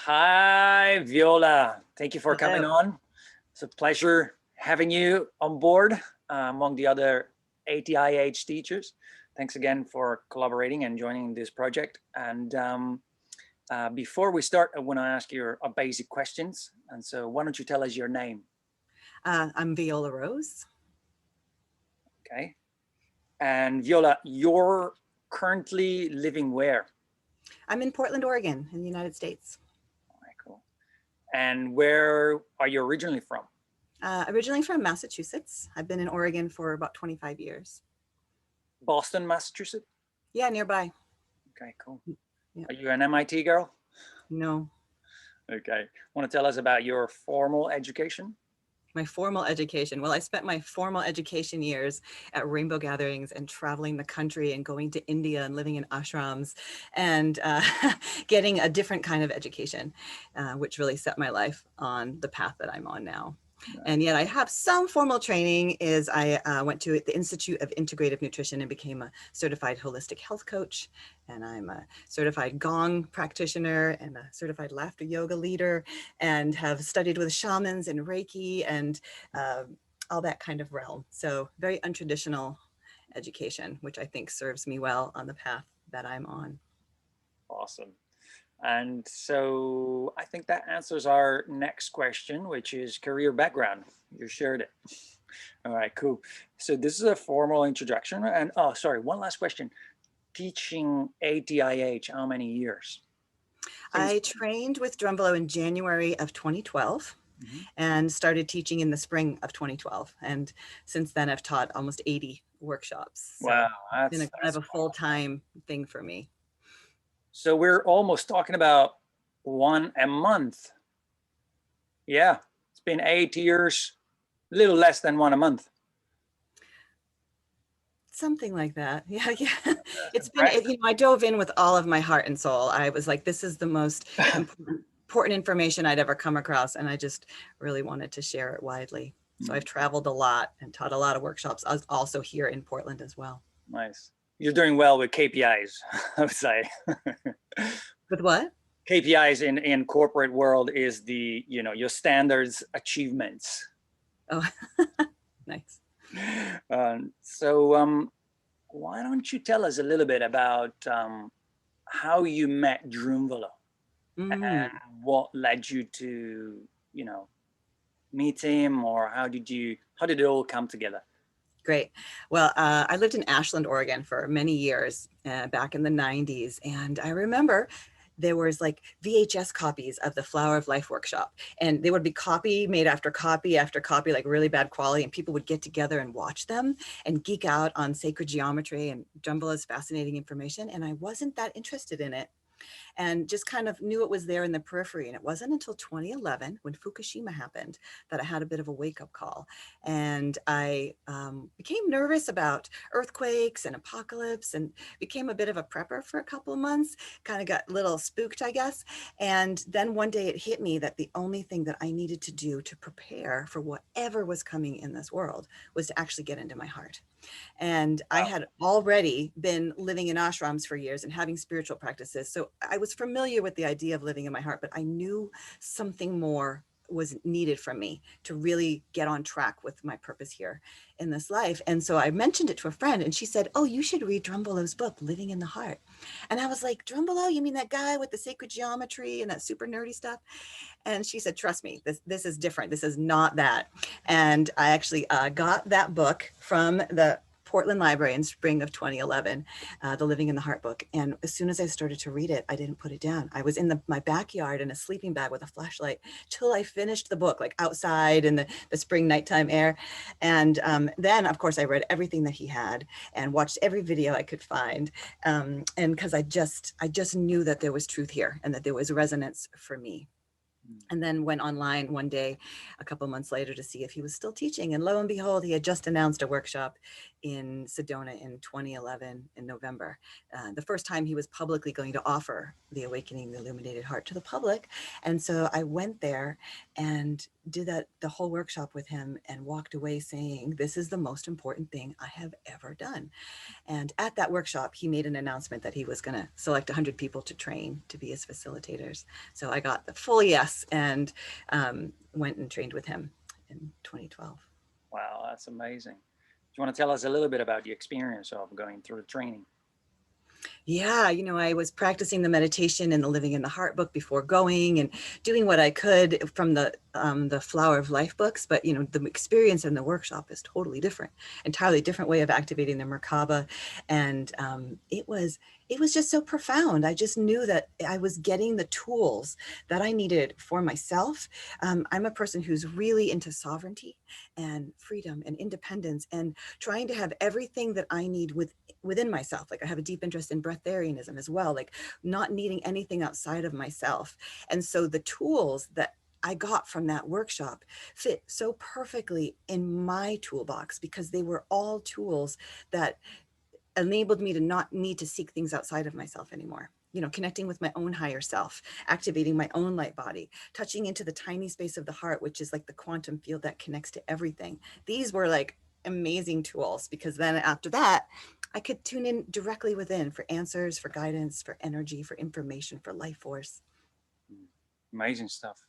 Hi, Viola. Thank you for coming Hello. on. It's a pleasure having you on board among the other ATIH teachers. Thanks again for collaborating and joining this project. And before we start, I want to ask you a basic questions. And so why don't you tell us your name? I'm Viola Rose. Okay. And Viola, you're currently living where? I'm in Portland, Oregon, in the United States. All right, cool. And where are you originally from? Originally from Massachusetts. I've been in Oregon for about 25 years. Boston, Massachusetts? Yeah, nearby. Okay, cool. Yeah. Are you an MIT girl? No. Okay. Want to tell us about your formal education? My formal education. Well, I spent my formal education years at rainbow gatherings and traveling the country and going to India and living in ashrams and getting a different kind of education, which really set my life on the path that I'm on now. And yet I have some formal training. I went to the Institute of Integrative Nutrition and became a certified holistic health coach. And I'm a certified Gong practitioner and a certified laughter yoga leader, and have studied with shamans and Reiki and all that kind of realm. So very untraditional education, which I think serves me well on the path that I'm on. Awesome. And so I think that answers our next question, which is career background. You shared it. All right, cool. So this is a formal introduction. And oh, sorry, one last question. Teaching ATIH, how many years? I trained with Drunvalo in January of 2012 and started teaching in the spring of 2012. And since then I've taught almost 80 workshops. So wow, it's been kind of a full-time thing for me. So we're almost talking about one a month. Yeah, it's been 8 years, a little less than one a month. Something like that. Yeah. It's been, I dove in with all of my heart and soul. I was like, this is the most important information I'd ever come across. And I just really wanted to share it widely. So I've traveled a lot and taught a lot of workshops, also here in Portland as well. Nice. You're doing well with KPIs, I would say. With what? KPIs in corporate world is the, your standards achievements. Oh, nice. So why don't you tell us a little bit about how you met Drunvalo and what led you to, meet him, or how did it all come together? Great. Well, I lived in Ashland, Oregon for many years back in the 90s. And I remember there was like VHS copies of the Flower of Life workshop. And they would be copy made after copy after copy, like really bad quality. And people would get together and watch them and geek out on sacred geometry and Drunvalo's fascinating information. And I wasn't that interested in it, and just kind of knew it was there in the periphery. And it wasn't until 2011, when Fukushima happened, that I had a bit of a wake-up call. And I became nervous about earthquakes and apocalypse, and became a bit of a prepper for a couple of months, kind of got a little spooked, I guess. And then one day it hit me that the only thing that I needed to do to prepare for whatever was coming in this world was to actually get into my heart. And I had already been living in ashrams for years and having spiritual practices. So I was familiar with the idea of living in my heart, but I knew something more was needed from me to really get on track with my purpose here in this life. And so I mentioned it to a friend, and she said, oh, you should read Drunvalo's book, Living in the Heart. And I was like, Drunvalo, you mean that guy with the sacred geometry and that super nerdy stuff? And she said, trust me, this is different. This is not that. And I actually got that book from the Portland Library in spring of 2011, the Living in the Heart book. And as soon as I started to read it, I didn't put it down. I was in my backyard in a sleeping bag with a flashlight till I finished the book, like outside in the spring nighttime air. And then, of course, I read everything that he had and watched every video I could find. And because I just knew that there was truth here and that there was resonance for me. Mm. And then went online one day, a couple months later, to see if he was still teaching. And lo and behold, he had just announced a workshop in Sedona in 2011 in November. The first time he was publicly going to offer the Awakening the Illuminated Heart to the public. And so I went there and did the whole workshop with him and walked away saying, this is the most important thing I have ever done. And at that workshop, he made an announcement that he was going to select 100 people to train to be his facilitators. So I got the full yes and went and trained with him in 2012. Wow, that's amazing. Do you want to tell us a little bit about the experience of going through the training? Yeah, I was practicing the meditation and the Living in the Heart book before going, and doing what I could from the Flower of Life books. But the experience in the workshop is totally different, entirely different way of activating the Merkaba, and it was just so profound. I just knew that I was getting the tools that I needed for myself. I'm a person who's really into sovereignty and freedom and independence, and trying to have everything that I need within myself. Like, I have a deep interest in breatharianism as well, like not needing anything outside of myself. And so the tools that I got from that workshop fit so perfectly in my toolbox, because they were all tools that enabled me to not need to seek things outside of myself anymore. Connecting with my own higher self, activating my own light body, touching into the tiny space of the heart, which is like the quantum field that connects to everything. These were like amazing tools, because then after that, I could tune in directly within for answers, for guidance, for energy, for information, for life force. Mm. Amazing stuff.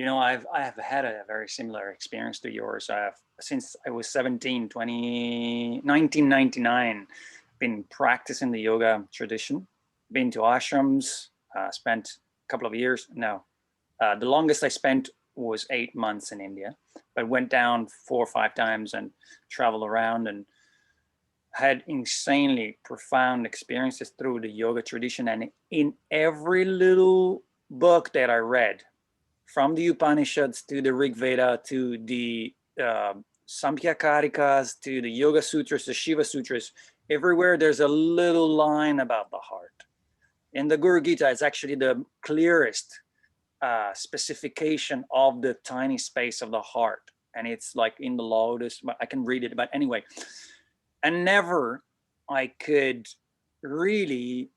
I have had a very similar experience to yours. I have, since I was 17, 1999, been practicing the yoga tradition, been to ashrams, spent a couple of years. No, the longest I spent was 8 months in India, but went down 4 or 5 times and traveled around and had insanely profound experiences through the yoga tradition. And in every little book that I read, from the Upanishads to the Rig Veda to the Samkhya Karikas to the Yoga Sutras, the Shiva Sutras, everywhere there's a little line about the heart. In the Guru Gita, it's actually the clearest specification of the tiny space of the heart. And it's like in the Lotus, I can read it, but anyway. And never I could really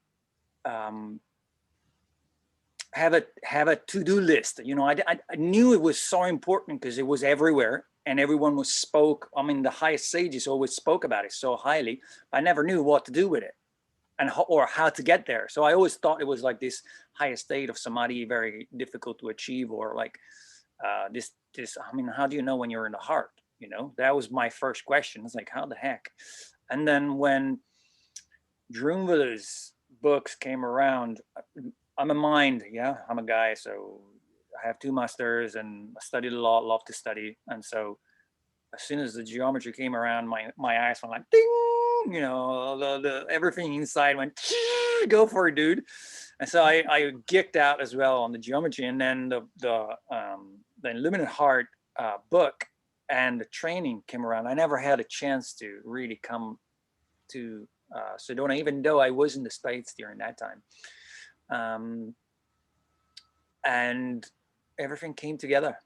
have a to-do list. I knew it was so important because it was everywhere and everyone was spoke. I mean, the highest sages always spoke about it so highly. I never knew what to do with it or how to get there. So I always thought it was like this highest state of samadhi, very difficult to achieve, or like this. I mean, how do you know when you're in the heart? That was my first question. It's like, how the heck? And then when Drunvalo's books came around, I'm a mind, yeah, I'm a guy, so I have 2 masters and I studied a lot, love to study. And so as soon as the geometry came around, my eyes went like ding, the everything inside went go for it, dude. And so I geeked out as well on the geometry. And then the Illuminated Heart book and the training came around. I never had a chance to really come to Sedona, even though I was in the States during that time. And everything came together.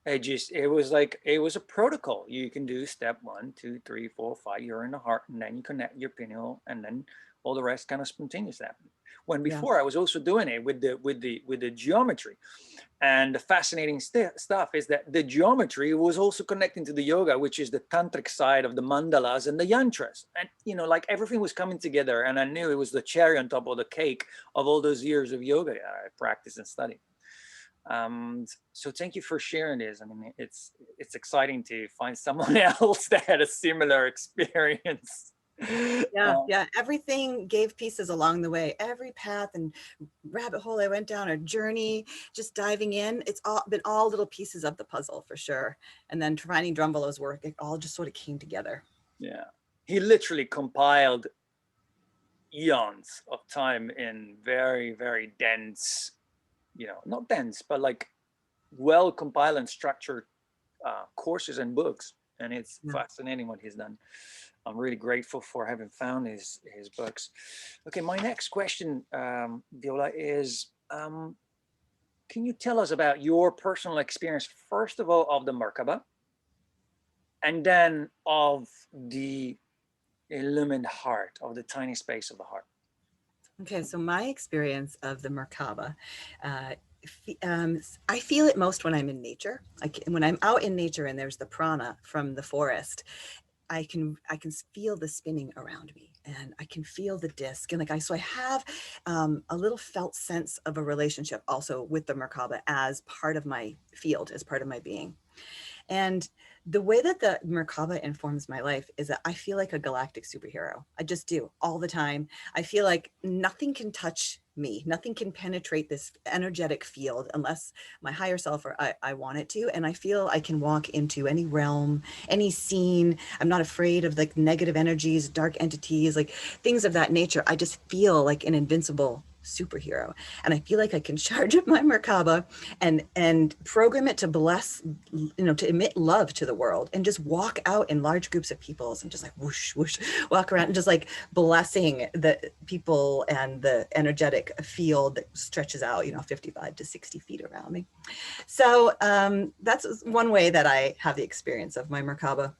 It was a protocol. You can do step 1, 2, 3, 4, 5. You're in the heart, and then you connect your pineal, and then all the rest kind of spontaneous happen. When Yeah. before I was also doing it with the geometry. And the fascinating stuff is that the geometry was also connecting to the yoga, which is the tantric side of the mandalas and the yantras. And like everything was coming together, and I knew it was the cherry on top of the cake of all those years of yoga I practiced and studied. So thank you for sharing this. I mean, it's exciting to find someone else that had a similar experience. Yeah. Everything gave pieces along the way. Every path and rabbit hole I went down, a journey, just diving in. It's all been all little pieces of the puzzle for sure. And then finding Drunvalo's work, it all just sort of came together. Yeah, he literally compiled eons of time in very, very dense, not dense, but like well compiled and structured courses and books. And it's Yeah. fascinating what he's done. I'm really grateful for having found his books. Okay, my next question, Viola, is can you tell us about your personal experience, first of all, of the Merkaba, and then of the illumined heart, of the tiny space of the heart? Okay, so my experience of the Merkaba, uh, I feel it most when I'm in nature. When I'm out in nature and there's the prana from the forest, I can feel the spinning around me, and I can feel the disc, and so I have a little felt sense of a relationship also with the Merkaba as part of my field, as part of my being. And the way that the Merkaba informs my life is that I feel like a galactic superhero. I just do all the time. I feel like nothing can touch me. Nothing can penetrate this energetic field unless my higher self or I want it to. And I feel I can walk into any realm, any scene. I'm not afraid of like negative energies, dark entities, like things of that nature. I just feel like an invincible superhero. And I feel like I can charge up my Merkaba and program it to bless, to emit love to the world, and just walk out in large groups of people and just like whoosh, whoosh, walk around and just like blessing the people and the energetic field that stretches out, 55 to 60 feet around me. So that's one way that I have the experience of my Merkaba,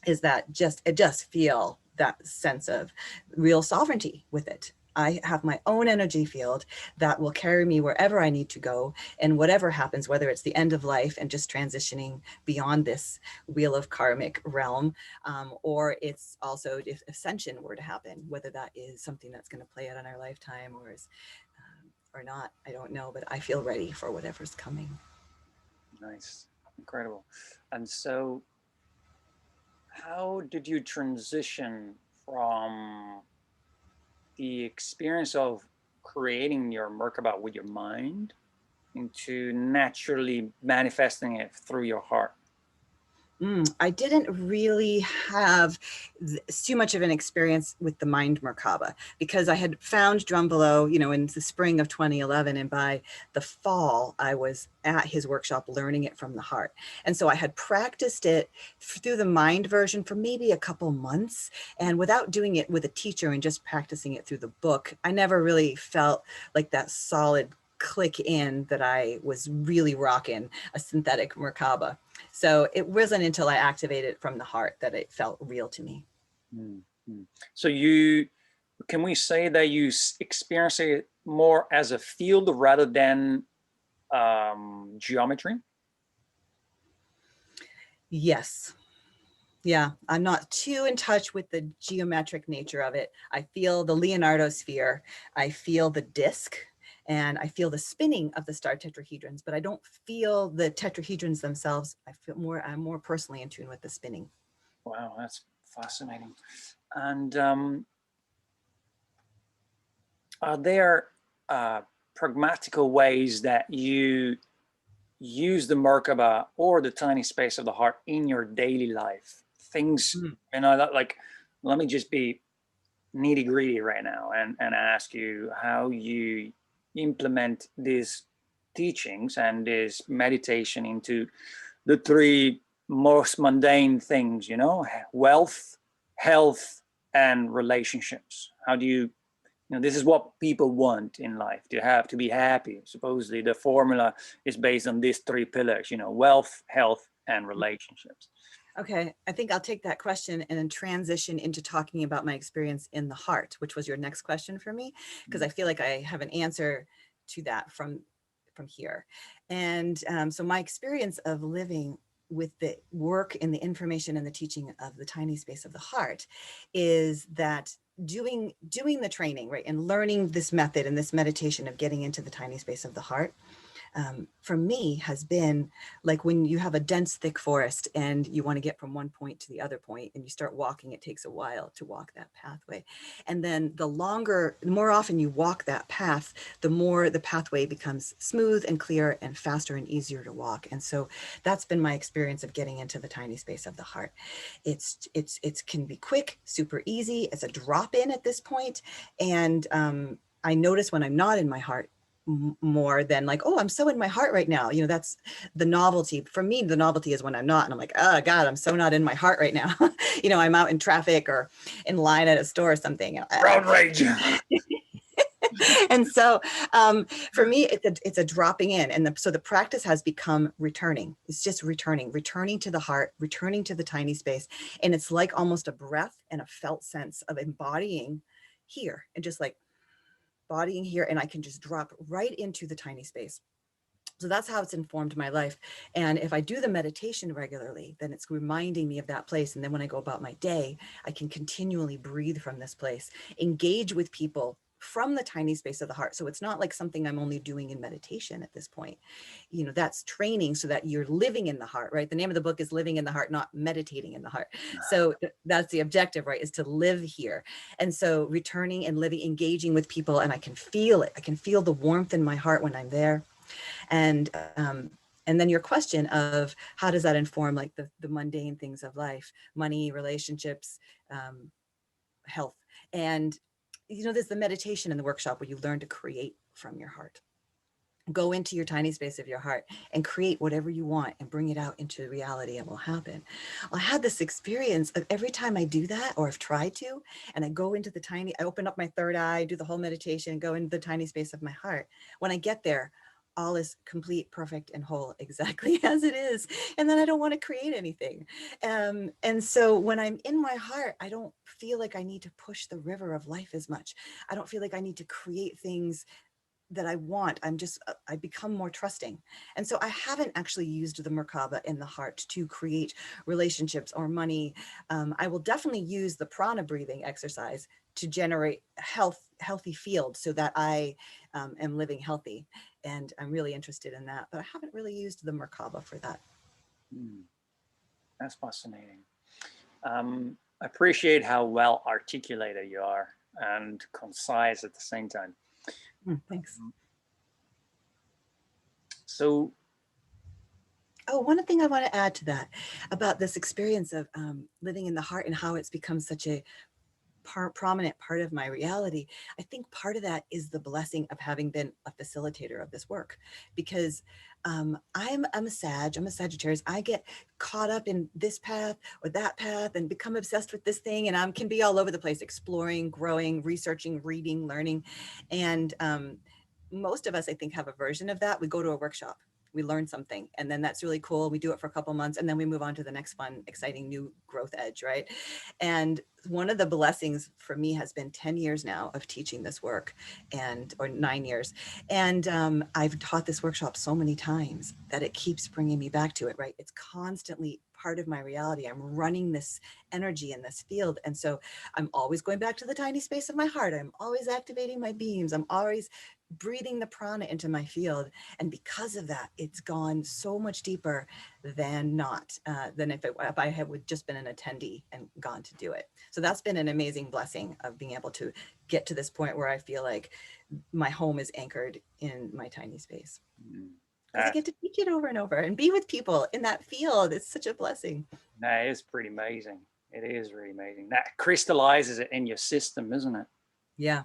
is that I just feel that sense of real sovereignty with it. I have my own energy field that will carry me wherever I need to go, and whatever happens, whether it's the end of life and just transitioning beyond this wheel of karmic realm, or it's also if ascension were to happen, whether that is something that's going to play out in our lifetime or not, I don't know, but I feel ready for whatever's coming. Nice, incredible. And so, how did you transition from the experience of creating your Merkaba with your mind into naturally manifesting it through your heart? I didn't really have too much of an experience with the mind Merkaba, because I had found Drunvalo, in the spring of 2011. And by the fall, I was at his workshop learning it from the heart. And so I had practiced it through the mind version for maybe a couple months. And without doing it with a teacher and just practicing it through the book, I never really felt like that solid click in that I was really rocking a synthetic Merkaba. So it wasn't until I activated it from the heart that it felt real to me. Mm-hmm. So can we say that you experience it more as a field rather than geometry? Yes. Yeah, I'm not too in touch with the geometric nature of it. I feel the Leonardo sphere, I feel the disc, and I feel the spinning of the star tetrahedrons, but I don't feel the tetrahedrons themselves. I'm more personally in tune with the spinning. Wow, that's fascinating. And are there pragmatical ways that you use the Merkaba or the tiny space of the heart in your daily life? Things, like, let me just be nitty gritty right now and ask you how you implement these teachings and this meditation into the three most mundane things, wealth, health, and relationships. How do you, this is what people want in life, to be happy. Supposedly the formula is based on these three pillars, wealth, health, and relationships. Okay, I think I'll take that question and then transition into talking about my experience in the heart, which was your next question for me, because I feel like I have an answer to that from here. And so my experience of living with the work and the information and the teaching of the tiny space of the heart is that doing the training, right, and learning this method and this meditation of getting into the tiny space of the heart, for me has been like when you have a dense, thick forest and you want to get from one point to the other point and you start walking, it takes a while to walk that pathway. And then the more often you walk that path, the more the pathway becomes smooth and clear and faster and easier to walk. And so that's been my experience of getting into the tiny space of the heart. It can be quick, super easy. It's a drop in at this point. And I notice when I'm not in my heart more than like, oh, I'm so in my heart right now. That's the novelty. For me, the novelty is when I'm not, and I'm like, oh God, I'm so not in my heart right now. I'm out in traffic or in line at a store or something. Road rage. And so for me, it's a dropping in. And so the practice has become returning. It's just returning to the heart, returning to the tiny space. And it's like almost a breath and a felt sense of embodying here and just like bodying here. And I can just drop right into the tiny space. So that's how it's informed my life. And if I do the meditation regularly, then it's reminding me of that place. And then when I go about my day, I can continually breathe from this place, engage with people from the tiny space of the heart. So it's not like something I'm only doing in meditation at this point. You know, that's training so that you're living in the heart, right? The name of the book is Living in the Heart, not Meditating in the Heart. So that's the objective, right? Is to live here. And so returning and living, engaging with people, and I can feel it. I can feel the warmth in my heart when I'm there. And then your question of how does that inform like the mundane things of life, money, relationships, health. And, you know, there's the meditation in the workshop where you learn to create from your heart. Go into your tiny space of your heart and create whatever you want and bring it out into reality. It will happen. Well, I had this experience of every time I do that, or I've tried to, and I go into the tiny, I open up my third eye, do the whole meditation, go into the tiny space of my heart. When I get there, all is complete, perfect, and whole, exactly as it is. And then I don't want to create anything. And so when I'm in my heart, I don't feel like I need to push the river of life as much. I don't feel like I need to create things that I want. I become more trusting. And so I haven't actually used the Merkaba in the heart to create relationships or money. I will definitely use the prana breathing exercise to generate healthy field so that I am living healthy. And I'm really interested in that, but I haven't really used the Merkaba for that. That's fascinating. I appreciate how well articulated you are and concise at the same time. Thanks. So, one thing I want to add to that about this experience of living in the heart and how it's become such a prominent part of my reality. I think part of that is the blessing of having been a facilitator of this work, because I'm a Sagittarius. I get caught up in this path or that path and become obsessed with this thing, and I can be all over the place, exploring, growing, researching, reading, learning. And most of us, I think, have a version of that. We go to a workshop, we learn something, and then that's really cool. We do it for a couple months, and then we move on to the next fun, exciting new growth edge, right? And one of the blessings for me has been 10 years now of teaching this work, or 9 years. And I've taught this workshop so many times that it keeps bringing me back to it, right? It's constantly part of my reality. I'm running this energy in this field. And so I'm always going back to the tiny space of my heart. I'm always activating my beams. I'm always breathing the prana into my field. And because of that, it's gone so much deeper than if I had just been an attendee and gone to do it. So that's been an amazing blessing of being able to get to this point where I feel like my home is anchored in my tiny space. Because I get to teach it over and over and be with people in that field. It's such a blessing. That is pretty amazing. It is really amazing. That crystallizes it in your system, isn't it? Yeah.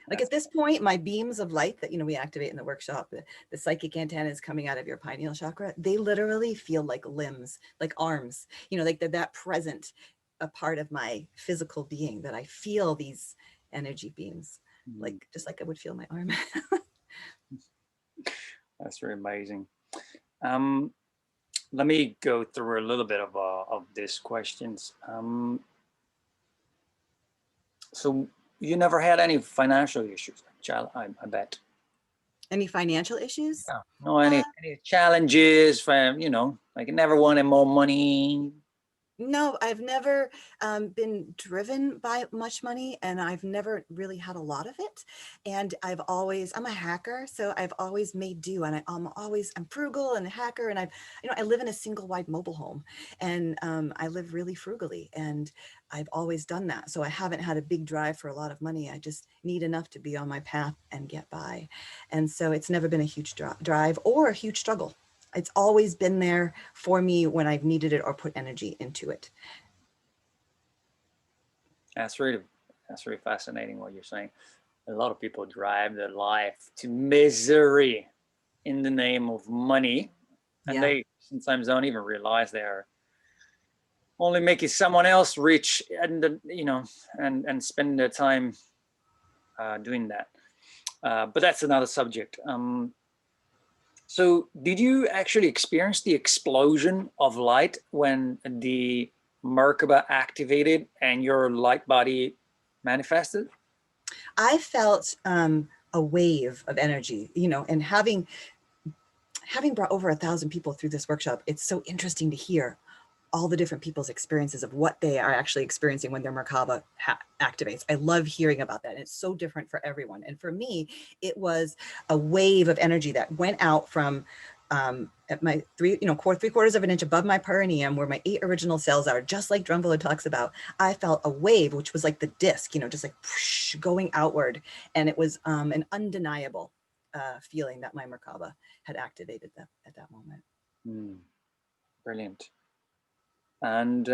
Like at this point, my beams of light that, we activate in the workshop, the psychic antennas coming out of your pineal chakra, they literally feel like limbs, like arms, like they're that present, a part of my physical being, that I feel these energy beams, like just like I would feel my arm. That's really amazing. Let me go through a little bit of these questions. So you never had any financial issues, I bet. Any financial issues? Yeah. No, any challenges from, like never wanted more money? No, I've never been driven by much money, and I've never really had a lot of it. And I'm a hacker, so I've always made do, and I'm frugal and a hacker, and I live in a single wide mobile home, and I live really frugally, and I've always done that. So I haven't had a big drive for a lot of money. I just need enough to be on my path and get by. And so it's never been a huge drive or a huge struggle. It's always been there for me when I've needed it or put energy into it. That's really fascinating what you're saying. A lot of people drive their life to misery in the name of money, and they sometimes don't even realize they are only making someone else rich, and and spend their time doing that. but that's another subject. So did you actually experience the explosion of light when the Merkaba activated and your light body manifested? I felt a wave of energy, you know, and having brought over 1,000 people through this workshop, it's so interesting to hear all the different people's experiences of what they are actually experiencing when their Merkaba activates. I love hearing about that. And it's so different for everyone. And for me, it was a wave of energy that went out from at my three-quarters of an inch above my perineum, where my 8 original cells are, just like Drunvalo talks about. I felt a wave, which was like the disc, you know, just like whoosh, going outward. And it was an undeniable feeling that my Merkaba had activated at that moment. Brilliant. And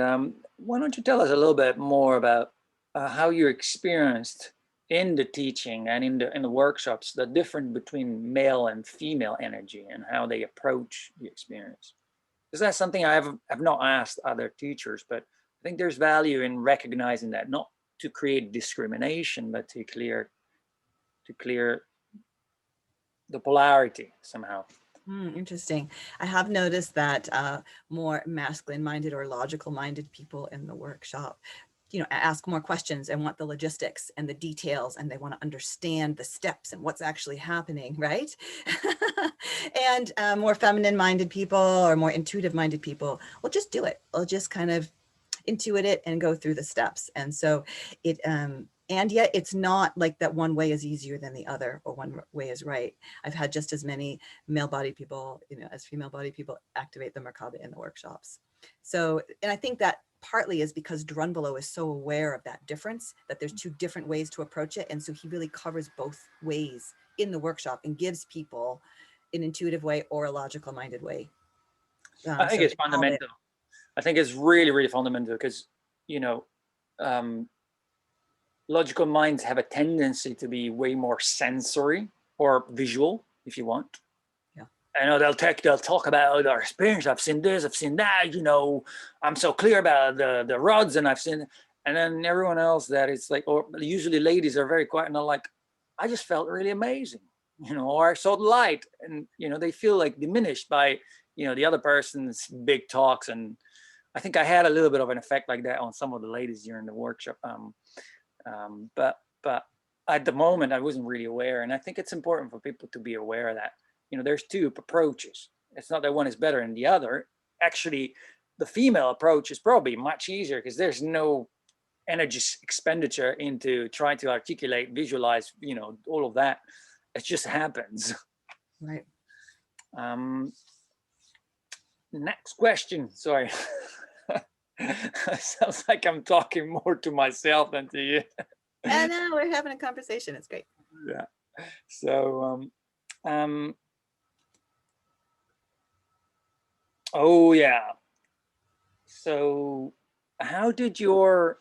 why don't you tell us a little bit more about how you experienced in the teaching and in the workshops the difference between male and female energy and how they approach the experience? Because that's something I've not asked other teachers, but I think there's value in recognizing that, not to create discrimination, but to clear the polarity somehow. Interesting. I have noticed that more masculine-minded or logical-minded people in the workshop, you know, ask more questions and want the logistics and the details, and they want to understand the steps and what's actually happening, right? And more feminine-minded people or more intuitive-minded people will just do it. They'll just kind of intuit it and go through the steps. And so it, and yet it's not like that one way is easier than the other or one way is right. I've had just as many male body people, you know, as female body people activate the Merkaba in the workshops. So, and I think that partly is because Drunvalo is so aware of that difference, that there's 2 different ways to approach it. And so he really covers both ways in the workshop and gives people an intuitive way or a logical minded way. I think So it's fundamental. I think it's really, really fundamental because, you know, logical minds have a tendency to be way more sensory or visual, if you want. Yeah. I know they'll talk about our experience. I've seen this, I've seen that. You know, I'm so clear about the rods, and I've seen. And then everyone else that it's like, or usually ladies are very quiet and they're like, I just felt really amazing, you know, or I saw the light, and you know they feel like diminished by the other person's big talks. And I think I had a little bit of an effect like that on some of the ladies during the workshop. But at the moment I wasn't really aware, and I think it's important for people to be aware that there's 2 approaches. It's not that one is better than the other. Actually, the female approach is probably much easier because there's no energy expenditure into trying to articulate, visualize, all of that. It just happens. Right. Next question. Sorry. Sounds like I'm talking more to myself than to you. I know, we're having a conversation. It's great. Yeah. So, oh yeah. So, how did your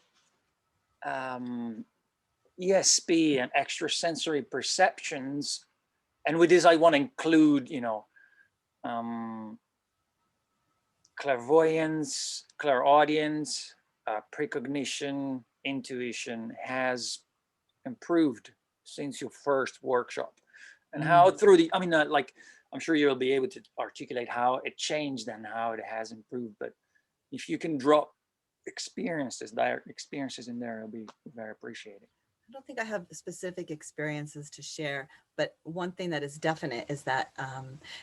ESP and extrasensory perceptions, and with this I want to include, clairvoyance, clairaudience, precognition, intuition has improved since your first workshop, and how through the, like, I'm sure you'll be able to articulate how it changed and how it has improved, but if you can drop direct experiences in there, it'll be very appreciated. I don't think I have specific experiences to share, but one thing that is definite is that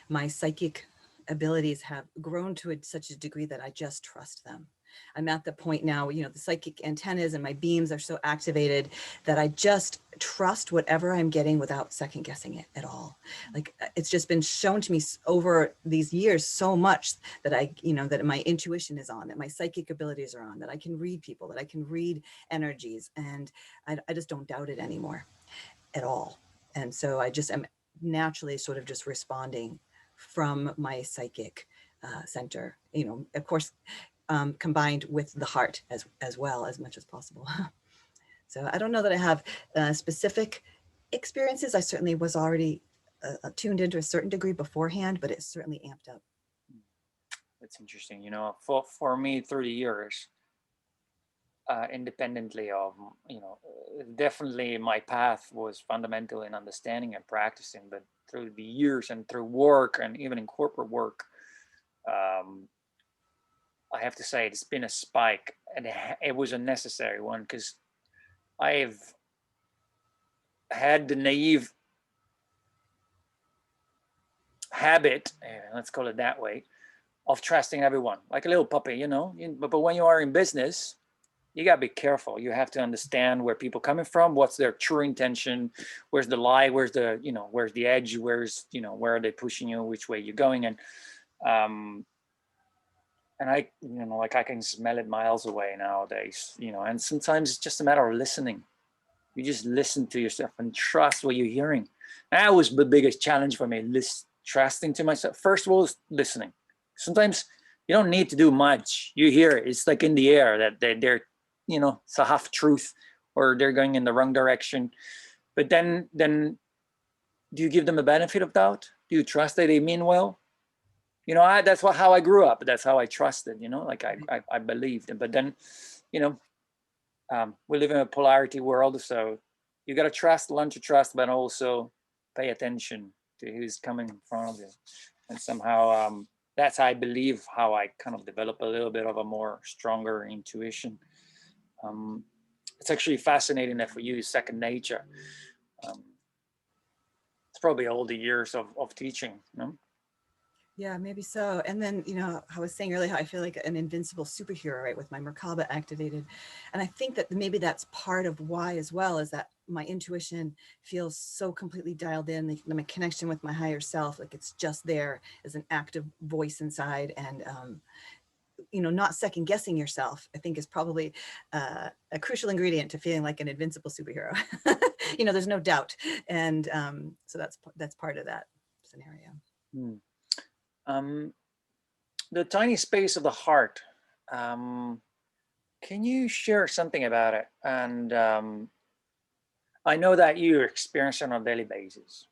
my psychic abilities have grown to such a degree that I just trust them. I'm at the point now, the psychic antennas and my beams are so activated that I just trust whatever I'm getting without second guessing it at all. Like, it's just been shown to me over these years so much that that my intuition is on, that my psychic abilities are on, that I can read people, that I can read energies, and I just don't doubt it anymore at all. And so I just am naturally sort of just responding from my psychic center, of course, combined with the heart as well, as much as possible. So I don't know that I have specific experiences. I certainly was already tuned into a certain degree beforehand, but it's certainly amped up. That's interesting. For me, through the years, independently of, definitely my path was fundamental in understanding and practicing, but through the years and through work and even in corporate work, um, I have to say it's been a spike, and it was a necessary one, because I've had the naive habit, let's call it that way, of trusting everyone like a little puppy, but when you are in business, you got to be careful. You have to understand where people coming from, what's their true intention, where's the lie, where's the edge, where are they pushing you, which way you're going. Um, and I can smell it miles away nowadays, and sometimes it's just a matter of listening. You just listen to yourself and trust what you're hearing. That was the biggest challenge for me, trusting to myself. First of all, is listening. Sometimes you don't need to do much. You hear it. It's like in the air that they're it's a half truth, or they're going in the wrong direction. But then do you give them a benefit of doubt? Do you trust that they mean well? That's how I grew up. That's how I trusted, like I believed. But then, you know, we live in a polarity world, so you got to learn to trust, but also pay attention to who's coming in front of you. And somehow that's, I believe, how I kind of develop a little bit of a more stronger intuition. It's actually fascinating that for you is second nature. It's probably all the years of teaching. Yeah, maybe so. And then, I was saying earlier how I feel like an invincible superhero, right, with my Merkaba activated. And I think that maybe that's part of why as well, is that my intuition feels so completely dialed in, my connection with my higher self, like it's just there as an active voice inside. And, not second guessing yourself, I think is probably a crucial ingredient to feeling like an invincible superhero. There's no doubt. And so that's part of that scenario. The tiny space of the heart. Can you share something about it? And I know that you experience it on a daily basis,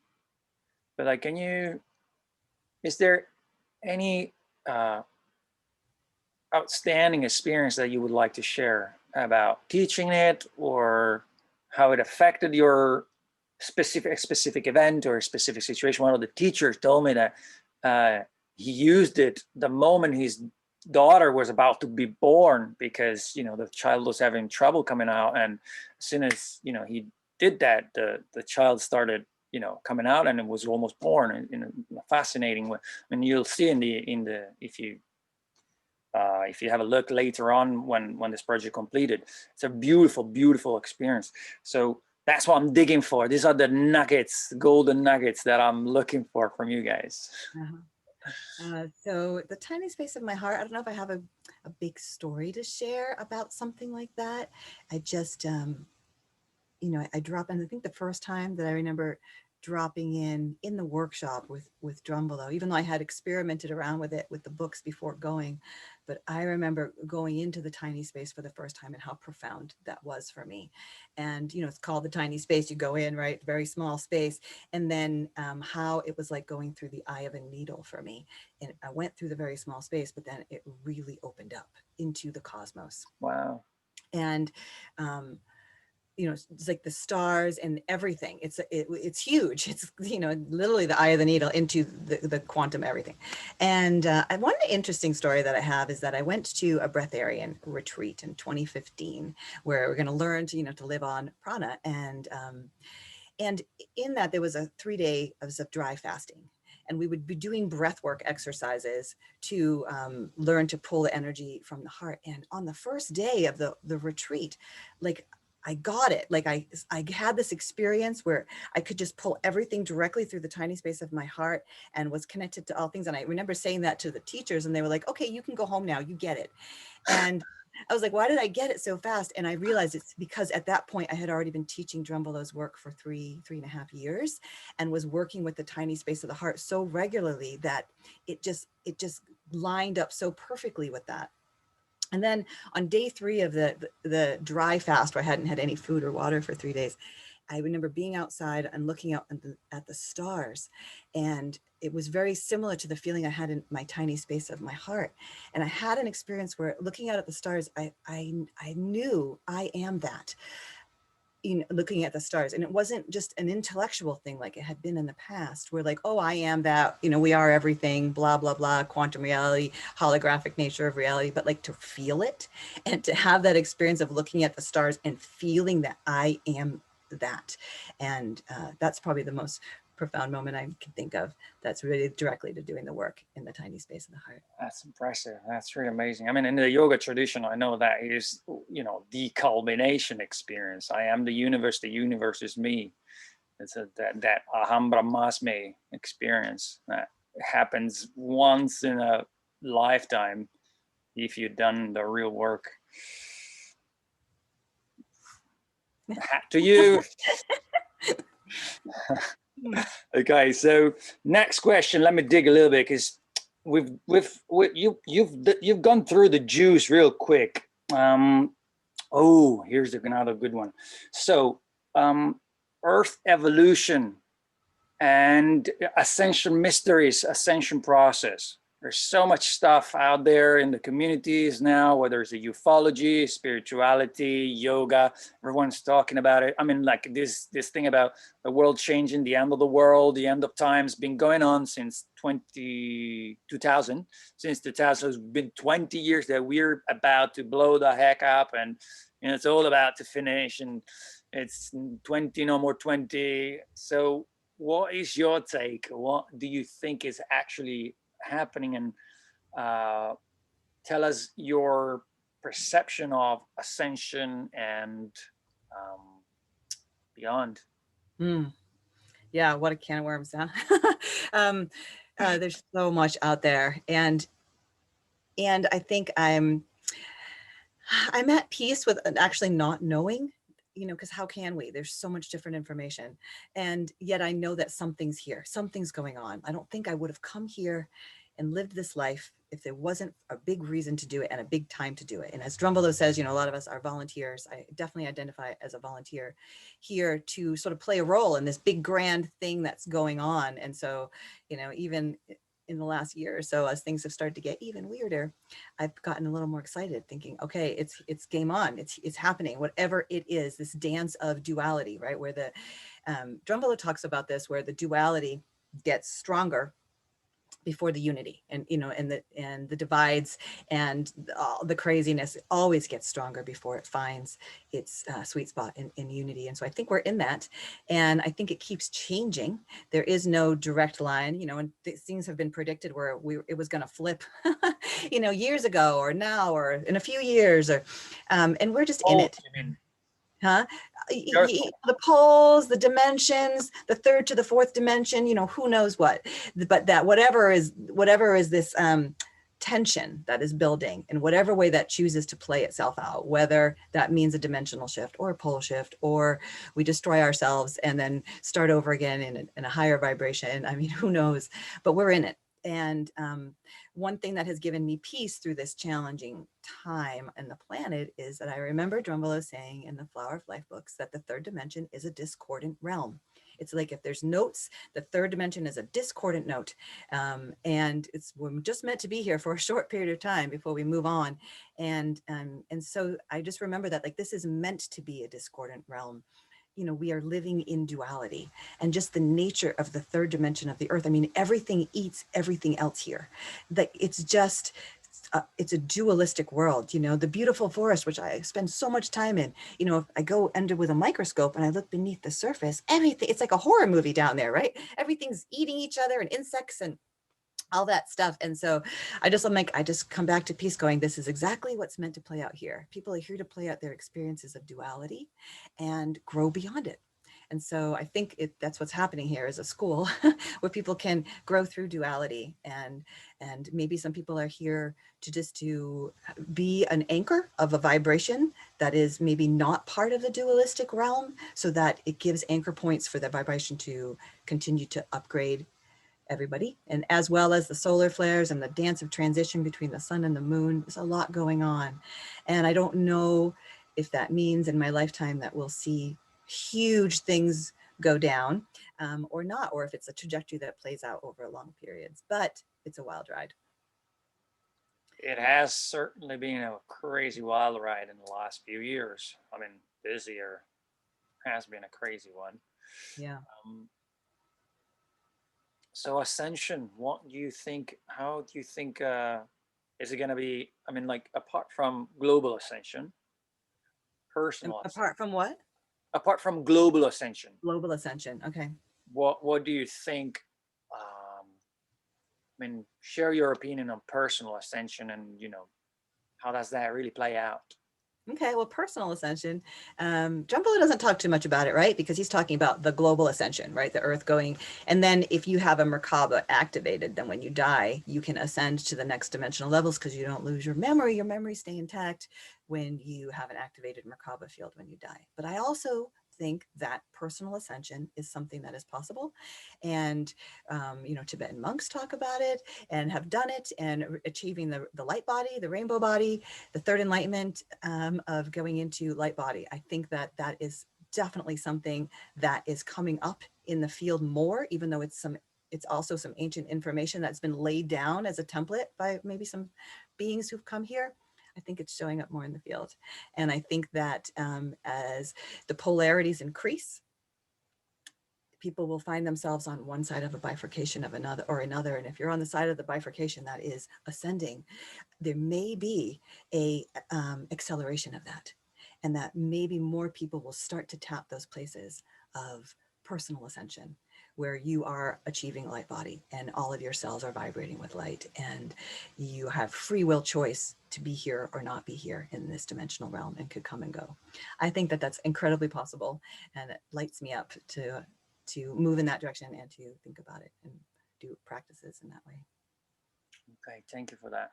but like, is there any outstanding experience that you would like to share about teaching it, or how it affected your specific event or a specific situation? One of the teachers told me that he used it the moment his daughter was about to be born, because the child was having trouble coming out, and as soon as he did that, the child started coming out, and it was almost born in a fascinating way. I mean, you'll see in the if you have a look later on when this project completed, it's a beautiful experience. So that's what I'm digging for. These are the nuggets, golden nuggets that I'm looking for from you guys. So the tiny space of my heart, I don't know if I have a big story to share about something like that. I just, I drop in. I think the first time that I remember dropping in the workshop with Drunvalo, even though I had experimented around with it with the books before going, but I remember going into the tiny space for the first time and how profound that was for me. And it's called the tiny space. You go in, right, very small space, and then how it was like going through the eye of a needle for me. And I went through the very small space, but then it really opened up into the cosmos. Wow. And it's like the stars and everything. It's huge. It's, literally the eye of the needle into the quantum everything. And one interesting story that I have is that I went to a breatharian retreat in 2015, where we're going to learn to live on prana. And in that there was a 3 day of dry fasting. And we would be doing breath work exercises to learn to pull the energy from the heart. And on the first day of the retreat, like, I got it. Like I had this experience where I could just pull everything directly through the tiny space of my heart and was connected to all things. And I remember saying that to the teachers, and they were like, okay, you can go home now. You get it. And I was like, why did I get it so fast? And I realized it's because at that point I had already been teaching Drunvalo's work for three and a half years, and was working with the tiny space of the heart so regularly that it just lined up so perfectly with that. And then on day 3 of the dry fast, where I hadn't had any food or water for 3 days, I remember being outside and looking out at the stars, and it was very similar to the feeling I had in my tiny space of my heart. And I had an experience where looking out at the stars, I knew I am that, looking at the stars. And it wasn't just an intellectual thing like it had been in the past, where like, oh, I am that, we are everything, blah, blah, blah, quantum reality, holographic nature of reality, but like to feel it and to have that experience of looking at the stars and feeling that I am that. And that's probably the most profound moment I can think of that's really directly to doing the work in the tiny space of the heart. That's impressive. That's really amazing. I mean, in the yoga tradition, I know that is, the culmination experience. I am the universe is me. It's that aham brahmasmi experience that happens once in a lifetime if you've done the real work. Hat to you. Okay, so next question. Let me dig a little bit, because you've gone through the juice real quick. Here's another good one. So, Earth evolution and ascension mysteries, ascension process. There's so much stuff out there in the communities now, whether it's a ufology, spirituality, yoga, everyone's talking about it. I mean, like this thing about the world changing, the end of the world, the end of time's been going on since 2000. Since 2000, it's been 20 years that we're about to blow the heck up, and it's all about to finish, and it's 20, no more 20. So what is your take? What do you think is actually happening? And tell us your perception of ascension and beyond. Yeah, what a can of worms, huh? There's so much out there, and I think I'm at peace with actually not knowing, because how can we? There's so much different information, and yet I know that something's here, something's going on. I don't think I would have come here and lived this life if there wasn't a big reason to do it and a big time to do it. And as Drunvalo says, a lot of us are volunteers. I definitely identify as a volunteer here to sort of play a role in this big grand thing that's going on. And so, even in the last year or so, as things have started to get even weirder, I've gotten a little more excited, thinking, okay, it's game on, it's happening, whatever it is, this dance of duality, right? Where the Drunvalo talks about this, where the duality gets stronger before the unity, and and the divides and all the craziness always gets stronger before it finds its sweet spot in unity. And so I think we're in that, and I think it keeps changing. There is no direct line, and things have been predicted where it was going to flip years ago, or now, or in a few years, or and we're just in it. You mean? Huh? The poles, the dimensions, the third to the fourth dimension, who knows what, but that whatever is this tension that is building in whatever way that chooses to play itself out, whether that means a dimensional shift or a pole shift, or we destroy ourselves and then start over again in a higher vibration. I mean, who knows, but we're in it. And one thing that has given me peace through this challenging time on the planet is that I remember Drunvalo saying in the Flower of Life books that the third dimension is a discordant realm. It's like if there's notes, the third dimension is a discordant note. And we're just meant to be here for a short period of time before we move on. And so I just remember that, like, this is meant to be a discordant realm. We are living in duality, and just the nature of the third dimension of the earth. I mean, everything eats everything else here. That it's just, it's a dualistic world. The beautiful forest, which I spend so much time in, if I go under with a microscope and I look beneath the surface, everything, it's like a horror movie down there, right? Everything's eating each other, and insects and all that stuff. And so I just come back to peace, going, this is exactly what's meant to play out here. People are here to play out their experiences of duality and grow beyond it. And so I think that's what's happening here, is a school where people can grow through duality. And maybe some people are here to be an anchor of a vibration that is maybe not part of the dualistic realm, so that it gives anchor points for the vibration to continue to upgrade everybody, and as well as the solar flares and the dance of transition between the sun and the moon. There's a lot going on, and I don't know if that means in my lifetime that we'll see huge things go down, or not, or if it's a trajectory that plays out over long periods. But it's a wild ride. It has certainly been a crazy wild ride in the last few years. I mean, this year has been a crazy one. Yeah. Um, so ascension, what do you think? How do you think? Is it going to be? I mean, like apart from global ascension, personal ascension. Apart from what? Apart from global ascension, Global ascension. Okay. what do you think? I mean, share your opinion on personal ascension, and how does that really play out? Okay, well, personal ascension, Drunvalo doesn't talk too much about it, right? Because he's talking about the global ascension, right? The earth going. And then if you have a Merkaba activated, then when you die, you can ascend to the next dimensional levels because you don't lose your memories stay intact when you have an activated Merkaba field when you die. But I also think that personal ascension is something that is possible. And, Tibetan monks talk about it and have done it, and achieving the light body, the rainbow body, the third enlightenment, of going into light body. I think that that is definitely something that is coming up in the field more, even though it's also some ancient information that's been laid down as a template by maybe some beings who've come here. I think it's showing up more in the field. And I think that as the polarities increase, people will find themselves on one side of a bifurcation of another. And if you're on the side of the bifurcation that is ascending, there may be a acceleration of that, and that maybe more people will start to tap those places of personal ascension where you are achieving light body and all of your cells are vibrating with light, and you have free will choice to be here or not be here in this dimensional realm and could come and go. I think that that's incredibly possible, and it lights me up to move in that direction and to think about it and do practices in that way. Okay, thank you for that.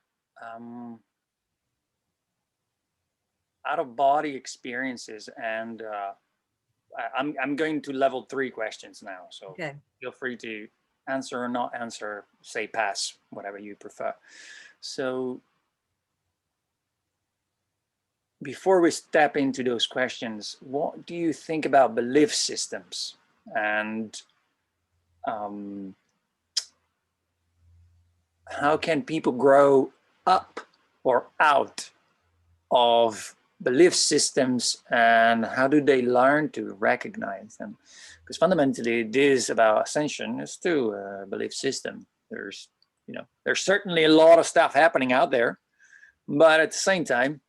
Out of body experiences, and I'm going to level 3 questions now, so Okay. feel free to answer or not answer, say pass, whatever you prefer. So before we step into those questions, what do you think about belief systems, and how can people grow up or out of belief systems, and how do they learn to recognize them? Because fundamentally, this about ascension is still a belief system. There's certainly a lot of stuff happening out there, but at the same time,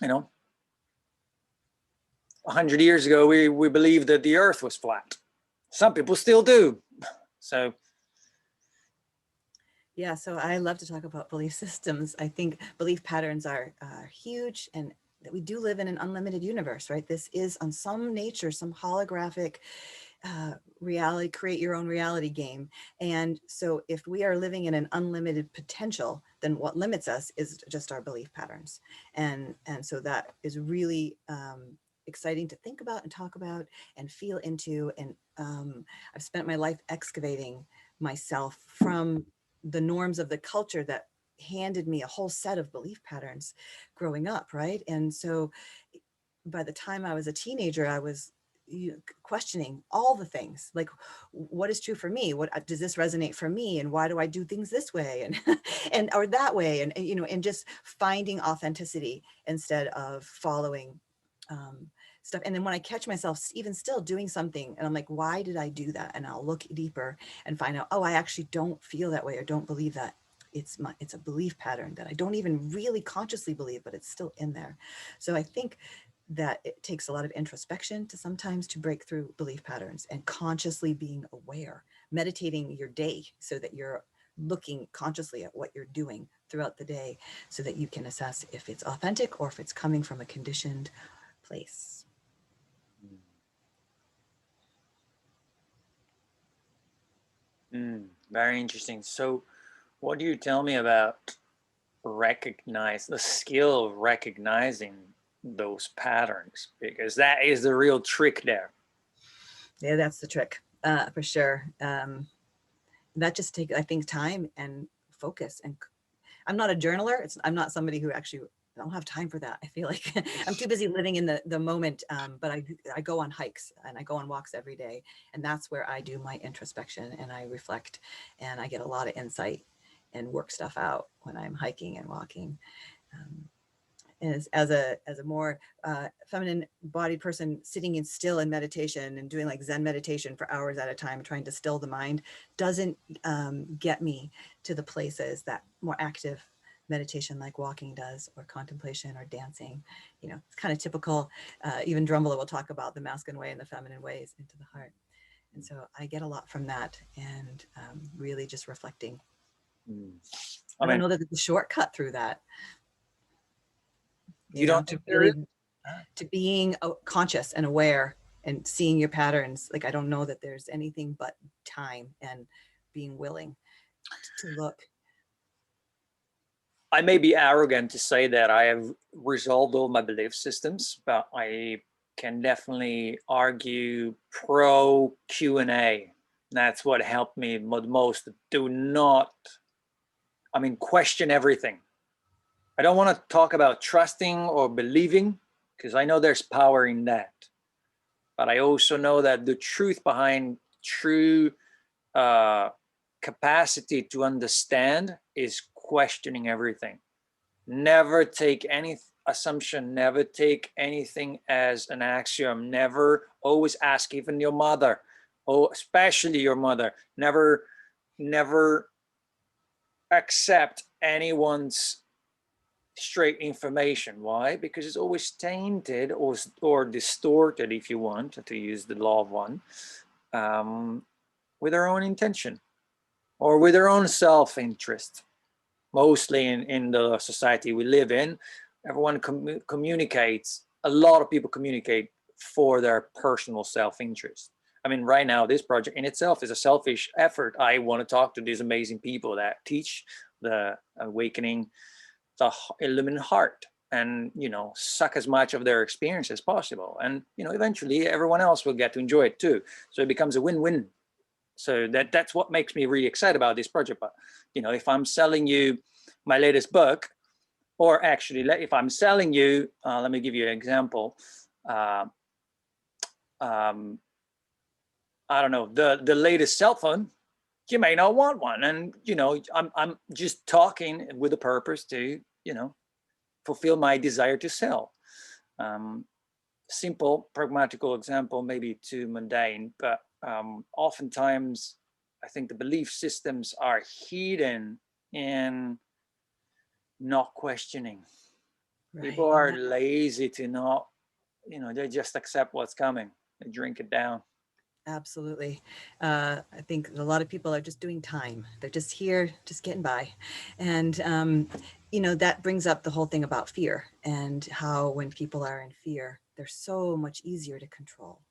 100 years ago, we believed that the earth was flat. Some people still do. So yeah, so I love to talk about belief systems. I think belief patterns are huge, and that we do live in an unlimited universe, right? This is on some nature, some holographic reality, create your own reality game. And so if we are living in an unlimited potential, then what limits us is just our belief patterns. And so that is really exciting to think about and talk about and feel into. And I've spent my life excavating myself from the norms of the culture that handed me a whole set of belief patterns growing up, right? And so by the time I was a teenager, I was questioning all the things, like, what is true for me? What does this resonate for me? And why do I do things this way and or that way? And just finding authenticity instead of following stuff. And then when I catch myself even still doing something and I'm like, why did I do that? And I'll look deeper and find out, oh, I actually don't feel that way or don't believe that. It's a belief pattern that I don't even really consciously believe, but it's still in there. So I think that it takes a lot of introspection to sometimes to break through belief patterns, and consciously being aware, meditating your day so that you're looking consciously at what you're doing throughout the day so that you can assess if it's authentic or if it's coming from a conditioned place. Very interesting. So what do you tell me about the skill of recognizing those patterns? Because that is the real trick there. Yeah, that's the trick, for sure. That just takes, I think, time and focus. And I'm not a journaler. I'm not somebody who actually I don't have time for that. I feel like I'm too busy living in the moment. But I go on hikes and I go on walks every day. And that's where I do my introspection and I reflect and I get a lot of insight and work stuff out when I'm hiking and walking. Um, as a more feminine bodied person, sitting in still in meditation and doing like Zen meditation for hours at a time, trying to still the mind, doesn't get me to the places that more active meditation like walking does, or contemplation or dancing. You know, it's kind of typical. Even Drunvalo will talk about the masculine way and the feminine ways into the heart. And so I get a lot from that, and really just reflecting. I don't know that there's a shortcut through that. You don't To think there is? really, to being conscious and aware and seeing your patterns. Like, I don't know that there's anything but time and being willing to look. I may be arrogant to say that I have resolved all my belief systems, but I can definitely argue pro Q&A. That's what helped me the most. Do not, I mean, question everything. I don't want to talk about trusting or believing, because I know there's power in that. But I also know that the truth behind true capacity to understand is questioning everything. Never take any assumption, never take anything as an axiom, never, always ask even your mother, especially your mother, never accept anyone's straight information. Why? Because it's always tainted or distorted, if you want to use the law of one, with their own intention or with their own self-interest. Mostly in the society we live in, everyone communicates, a lot of people communicate for their personal self-interest. I mean, right now, this project in itself is a selfish effort. I want to talk to these amazing people that teach the awakening, the illumined heart, and, you know, suck as much of their experience as possible. And, you know, eventually everyone else will get to enjoy it too. So it becomes a win-win. So that's what makes me really excited about this project. But, you know, if I'm selling you my latest book, or actually if I'm selling you, let me give you an example. I don't know, the latest cell phone, you may not want one. And, you know, I'm just talking with a purpose to, you know, fulfill my desire to sell. Simple, pragmatical example, maybe too mundane, but oftentimes I think the belief systems are hidden in not questioning. Right. People are lazy to not, you know, they just accept what's coming and drink it down. Absolutely. I think a lot of people are just doing time. They're just here, just getting by. And, you know, that brings up the whole thing about fear, and how when people are in fear, they're so much easier to control.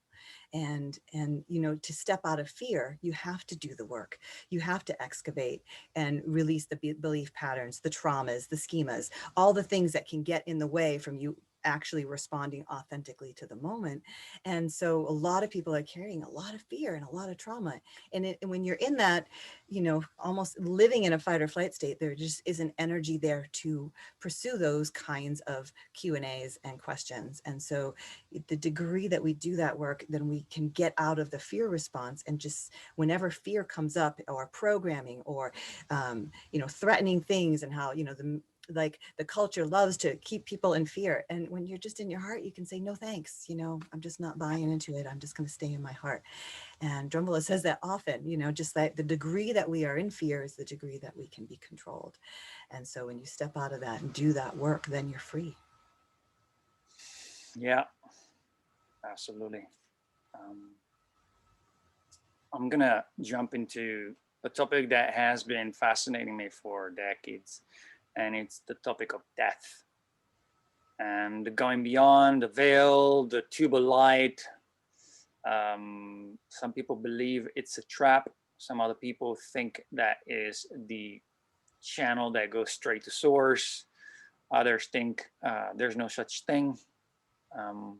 And you know, to step out of fear, you have to do the work. You have to excavate and release the belief patterns, the traumas, the schemas, all the things that can get in the way from you actually responding authentically to the moment. And so a lot of people are carrying a lot of fear and a lot of trauma. And when you're in that, you know, almost living in a fight or flight state, there just isn't energy there to pursue those kinds of Q&As and questions. And so the degree that we do that work, then we can get out of the fear response, and just whenever fear comes up, or programming, or you know, threatening things, and how, you know, the culture loves to keep people in fear. And when you're just in your heart, you can say, no, thanks. You know, I'm just not buying into it. I'm just going to stay in my heart. And Drunvalo says that often, you know, just that the degree that we are in fear is the degree that we can be controlled. And so when you step out of that and do that work, then you're free. Yeah, absolutely. I'm going to jump into a topic that has been fascinating me for decades, and it's the topic of death. And going beyond the veil, the tube of light. Some people believe it's a trap. Some other people think that is the channel that goes straight to source. Others think there's no such thing.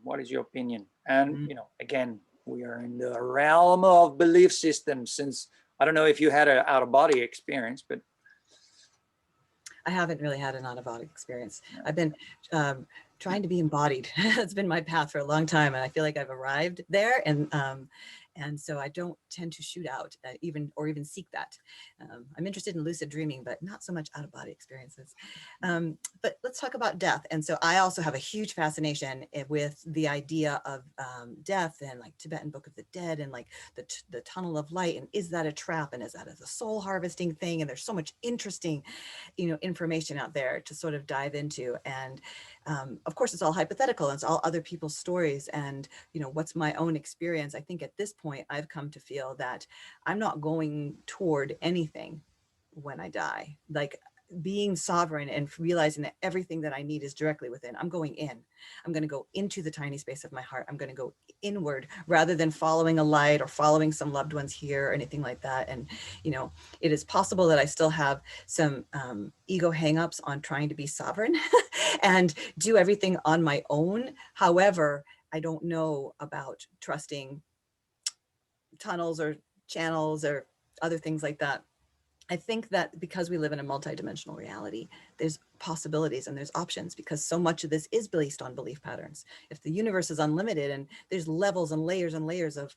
What is your opinion? And, you know, again, we are in the realm of belief systems, since I don't know if you had an out-of-body experience, but I haven't really had an out-of-body experience. Yeah. I've been trying to be embodied. It's been my path for a long time, and I feel like I've arrived there. And so I don't tend to shoot out even seek that. I'm interested in lucid dreaming, but not so much out-of-body experiences. But let's talk about death. And so I also have a huge fascination with the idea of death, and like Tibetan Book of the Dead, and like the tunnel of light. And is that a trap? And is that a soul harvesting thing? And there's so much interesting, information out there to sort of dive into. And of course, it's all hypothetical, and it's all other people's stories. And what's my own experience? I think at this point, I've come to feel that I'm not going toward anything when I die. Like, being sovereign and realizing that everything that I need is directly within. I'm going in. I'm going to go into the tiny space of my heart. I'm going to go inward rather than following a light or following some loved ones here or anything like that. And, it is possible that I still have some ego hangups on trying to be sovereign and do everything on my own. However, I don't know about trusting tunnels or channels or other things like that. I think that because we live in a multidimensional reality, there's possibilities and there's options, because so much of this is based on belief patterns. If the universe is unlimited and there's levels and layers of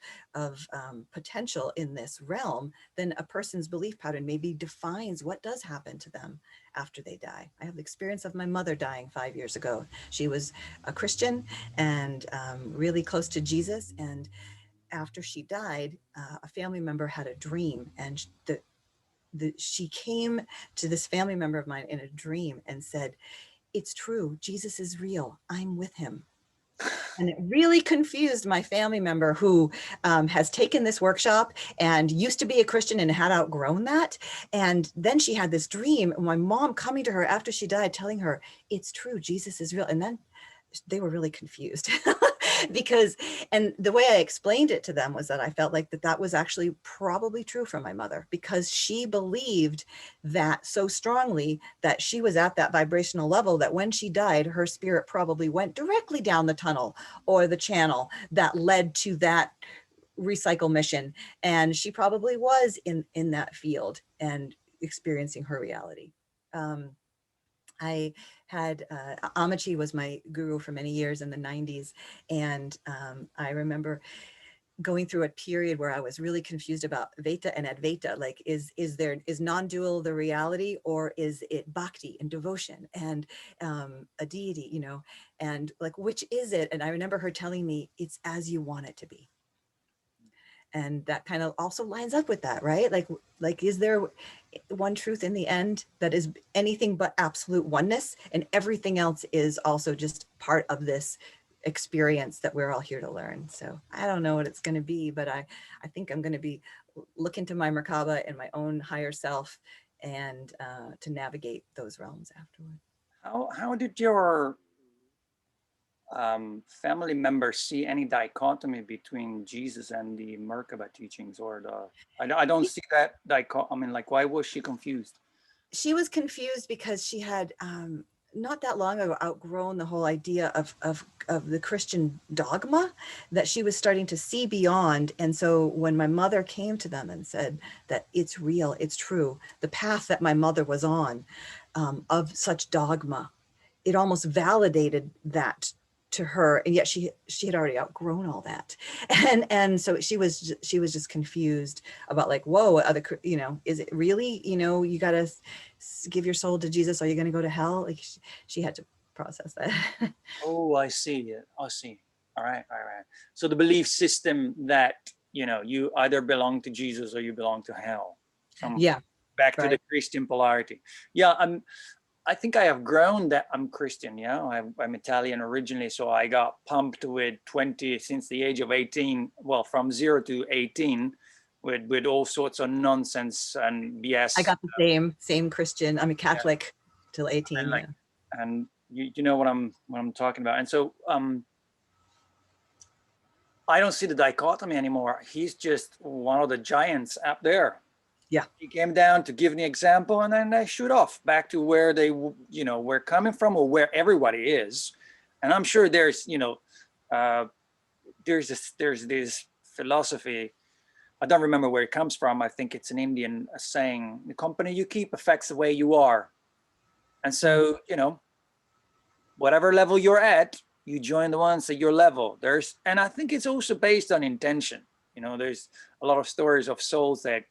potential in this realm, then a person's belief pattern maybe defines what does happen to them after they die. I have the experience of my mother dying 5 years ago. She was a Christian and really close to Jesus. And after she died, a family member had a dream, and she came to this family member of mine in a dream and said, "It's true, Jesus is real. I'm with him." And it really confused my family member, who has taken this workshop and used to be a Christian and had outgrown that. And then she had this dream, and my mom coming to her after she died, telling her, "It's true, Jesus is real." And then they were really confused because, and the way I explained it to them was that I felt like that was actually probably true for my mother, because she believed that so strongly that she was at that vibrational level that when she died, her spirit probably went directly down the tunnel or the channel that led to that recycle mission. And she probably was in that field and experiencing her reality. I had Amachi was my guru for many years in the 90s. And I remember going through a period where I was really confused about Veta and Advaita. Like, is non-dual the reality, or is it bhakti and devotion and a deity, and like, which is it? And I remember her telling me, it's as you want it to be. And that kind of also lines up with that, right? Like, is there one truth in the end that is anything but absolute oneness, and everything else is also just part of this experience that we're all here to learn? So I don't know what it's going to be, but I think I'm going to be looking to my Merkaba and my own higher self, and to navigate those realms afterward. How did your family members see any dichotomy between Jesus and the Merkaba teachings, or I don't see that dichotomy. I mean, like, why was she confused? She was confused because she had not that long ago outgrown the whole idea of the Christian dogma, that she was starting to see beyond. And so when my mother came to them and said that it's real, it's true, the path that my mother was on of such dogma, it almost validated that to her. And yet she had already outgrown all that. And so she was just confused about, like, whoa, other, is it really, you got to give your soul to Jesus, are you going to go to hell? Like, she had to process that. Oh, I see. I see. All right. So the belief system that, you either belong to Jesus or you belong to hell. Yeah. Back to Right. the Christian polarity. Yeah, I think I have grown that I'm Christian. I'm Italian originally, so I got pumped with 20 since the age of 18. Well, from 0 to 18, with all sorts of nonsense and BS. I got the same Christian. I'm a Catholic till 18. And and you know what I'm talking about. And so I don't see the dichotomy anymore. He's just one of the giants up there. Yeah. He came down to give an example, and then they shoot off back to where they, were coming from, or where everybody is. And I'm sure there's, there's this philosophy. I don't remember where it comes from. I think it's an Indian saying: "The company you keep affects the way you are." And so, you know, whatever level you're at, you join the ones at your level. And I think it's also based on intention. You know, there's a lot of stories of souls that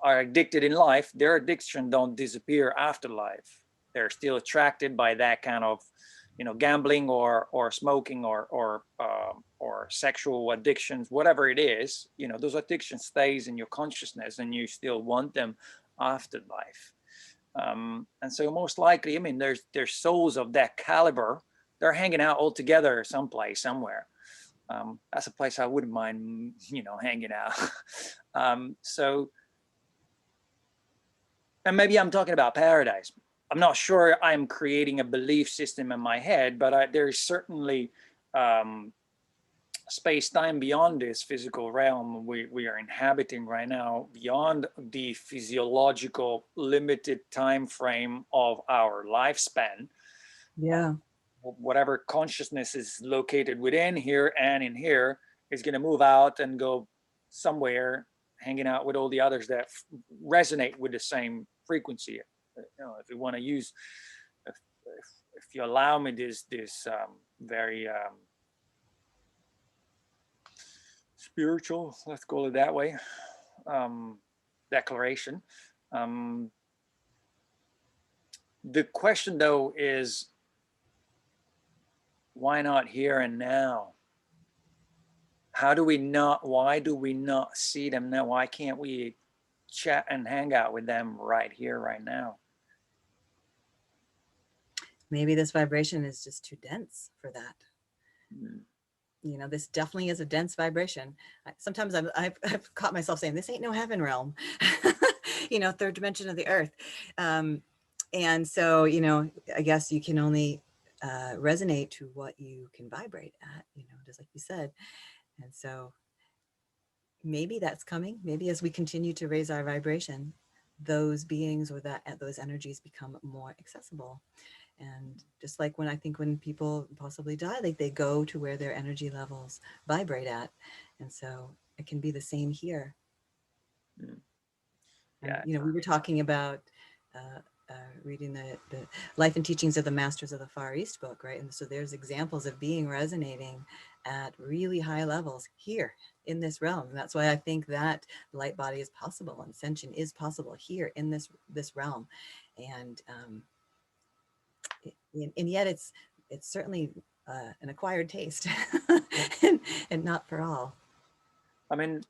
are addicted in life. Their addiction don't disappear after life. They're still attracted by that kind of, you know, gambling or smoking or sexual addictions, whatever it is. You know, those addictions stays in your consciousness, and you still want them after life. And so most likely, I mean, there's souls of that caliber. They're hanging out all together someplace, somewhere. That's a place I wouldn't mind, you know, hanging out. So, and maybe I'm talking about paradise. I'm not sure I'm creating a belief system in my head, but there's certainly space-time beyond this physical realm we are inhabiting right now, beyond the physiological limited time frame of our lifespan. Yeah. Whatever consciousness is located within here and in here is going to move out and go somewhere, hanging out with all the others that resonate with the same frequency. You know, if you want to use, if, if you allow me this very spiritual, let's call it that way, declaration. The question though is, why not here and now? Why do we not see them now? Why can't we chat and hang out with them right here, right now? Maybe this vibration is just too dense for that. Mm. You know, this definitely is a dense vibration. Sometimes I've caught myself saying, this ain't no heaven realm, you know, third dimension of the earth. And so, you know, I guess you can only resonate to what you can vibrate at, you know, just like you said. And so maybe that's coming. Maybe as we continue to raise our vibration, those beings or those energies become more accessible. And just like when I think when people possibly die, like they go to where their energy levels vibrate at. And so it can be the same here. Mm. And, Yeah. you know, we were talking about reading the Life and Teachings of the Masters of the Far East book, right? And so there's examples of being resonating at really high levels here in this realm. And that's why I think that light body is possible and ascension is possible here in this realm. And yet it's certainly an acquired taste and not for all. I mean,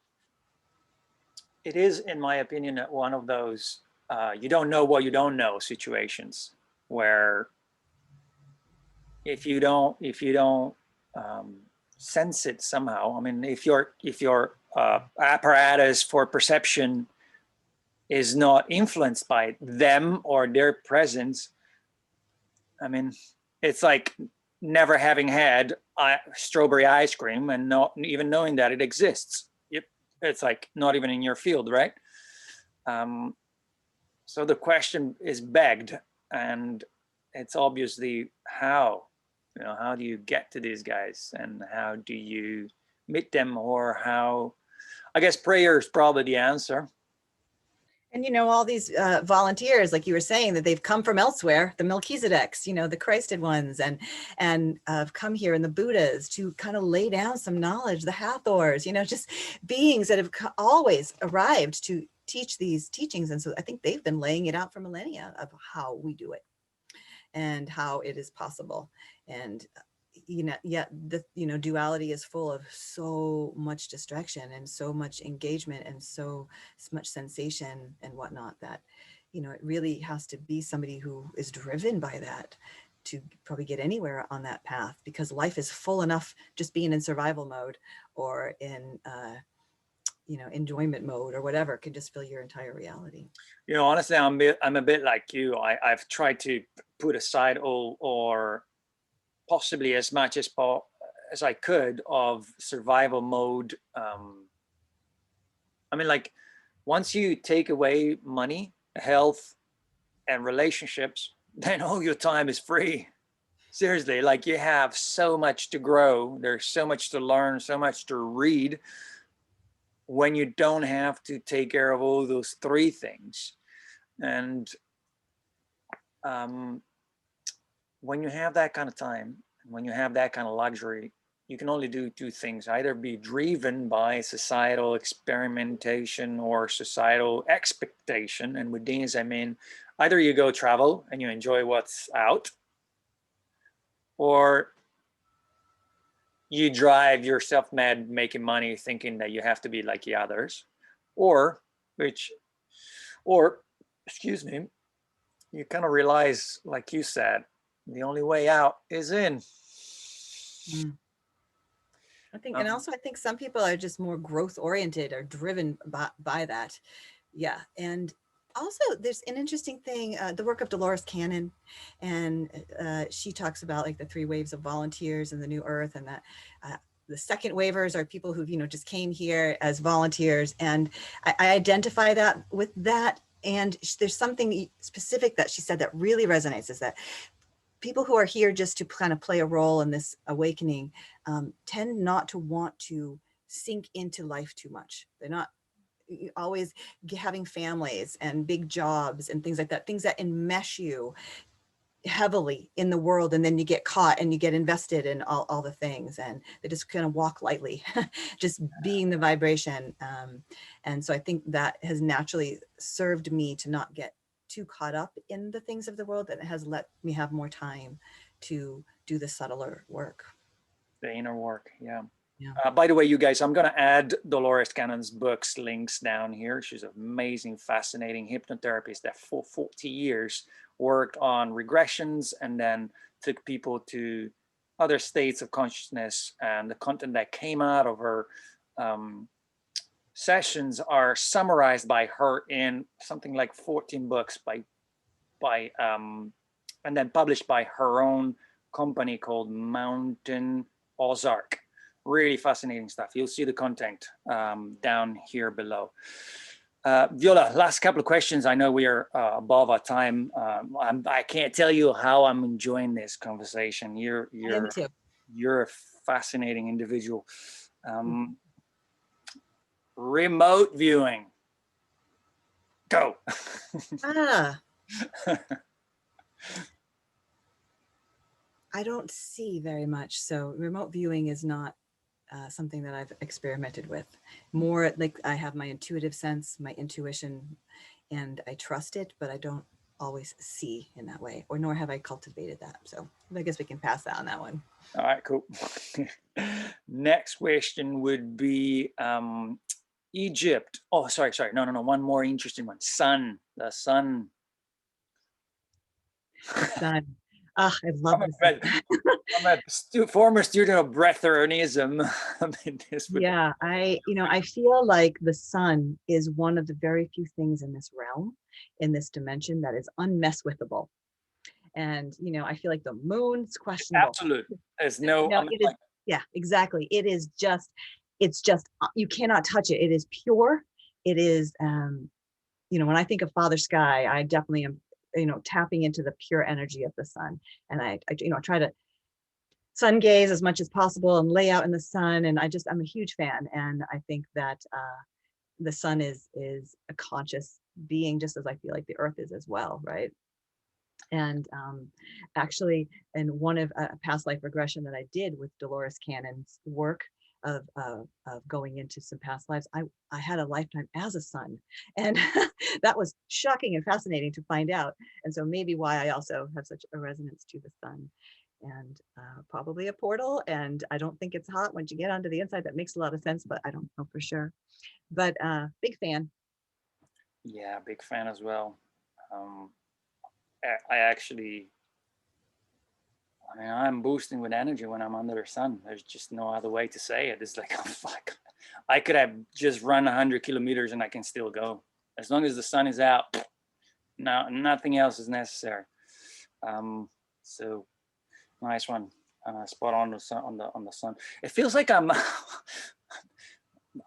it is, in my opinion, one of those you don't know what you don't know situations where if you don't sense it somehow. I mean, if your apparatus for perception is not influenced by them or their presence, I mean, it's like never having had strawberry ice cream and not even knowing that it exists. It's like not even in your field, right? So the question is begged, and it's obviously how, you know, how do you get to these guys, and how do you meet them, or how? I guess prayer is probably the answer. And, you know, all these volunteers, like you were saying, that they've come from elsewhere, the Melchizedecks, you know, the Christed ones, and have come here, and the Buddhas, to kind of lay down some knowledge, the Hathors, you know, just beings that have always arrived to teach these teachings. And so I think they've been laying it out for millennia of how we do it and how it is possible. And you know, yet the, you know, duality is full of so much distraction and so much engagement and so much sensation and whatnot, that, you know, it really has to be somebody who is driven by that to probably get anywhere on that path, because life is full enough just being in survival mode or in you know, enjoyment mode or whatever can just fill your entire reality. You know, honestly, I'm a bit like you. I've tried to put aside all, or possibly as much as I could, of survival mode. I mean, like, once you take away money, health, and relationships, then all your time is free. Seriously, like, you have so much to grow. There's so much to learn, so much to read, when you don't have to take care of all those three things. And when you have that kind of time, when you have that kind of luxury, you can only do two things: either be driven by societal experimentation or societal expectation. And with these, I mean, either you go travel and you enjoy what's out, or you drive yourself mad making money thinking that you have to be like the others, or or excuse me, you kind of realize, like you said, the only way out is in. Mm. I think, and also I think some people are just more growth oriented or driven by that. Yeah. And also there's an interesting thing, the work of Dolores Cannon, and she talks about like the 3 waves of volunteers in the new earth, and that the second waivers are people who, just came here as volunteers. And I identify that with that. And there's something specific that she said that really resonates, is that people who are here just to kind of play a role in this awakening tend not to want to sink into life too much. They're not always having families and big jobs and things like that, things that enmesh you heavily in the world, and then you get caught and you get invested in all the things, and they just kind of walk lightly, just being the vibration. And so I think that has naturally served me to not get too caught up in the things of the world, that it has let me have more time to do the subtler work. The inner work, yeah. Yeah. By the way, you guys, I'm going to add Dolores Cannon's books links down here. She's an amazing, fascinating hypnotherapist that for 40 years worked on regressions and then took people to other states of consciousness. And the content that came out of her sessions are summarized by her in something like 14 books and then published by her own company called Mountain Ozark. Really fascinating stuff. You'll see the content down here below. Viola, last couple of questions. I know we are above our time. I can't tell you how I'm enjoying this conversation. You're a fascinating individual. Remote viewing. Go. I don't see very much. So remote viewing is not something that I've experimented with. More like I have my intuitive sense, my intuition, and I trust it, but I don't always see in that way, or nor have I cultivated that. So I guess we can pass that on that one. All right, cool. Next question would be Egypt. Oh, sorry. No. One more interesting one. Sun, the sun. Sun. I love I'm a former student of breatharianism. Yeah, I feel like the sun is one of the very few things in this realm, in this dimension, that is unmesswithable. And I feel like the moon's questionable. Absolutely. There's no. Yeah, exactly. It's just you cannot touch it. It is pure. It is when I think of Father Sky, I definitely am tapping into the pure energy of the sun. And I try to sun gaze as much as possible and lay out in the sun. And I'm a huge fan. And I think that the sun is a conscious being, just as I feel like the earth is as well, right? And actually, in one of a past life regression that I did with Dolores Cannon's work of going into some past lives, I had a lifetime as a sun, and that was shocking and fascinating to find out. And so maybe why I also have such a resonance to the sun, and probably a portal. And I don't think it's hot once you get onto the inside. That makes a lot of sense, but I don't know for sure. But big fan. Yeah, big fan as well. I'm boosting with energy when I'm under the sun. There's just no other way to say it. It's like, oh, fuck. I could have just run 100 kilometers and I can still go. As long as the sun is out, no, nothing else is necessary. So nice one. Spot on the sun, on the sun. It feels like I'm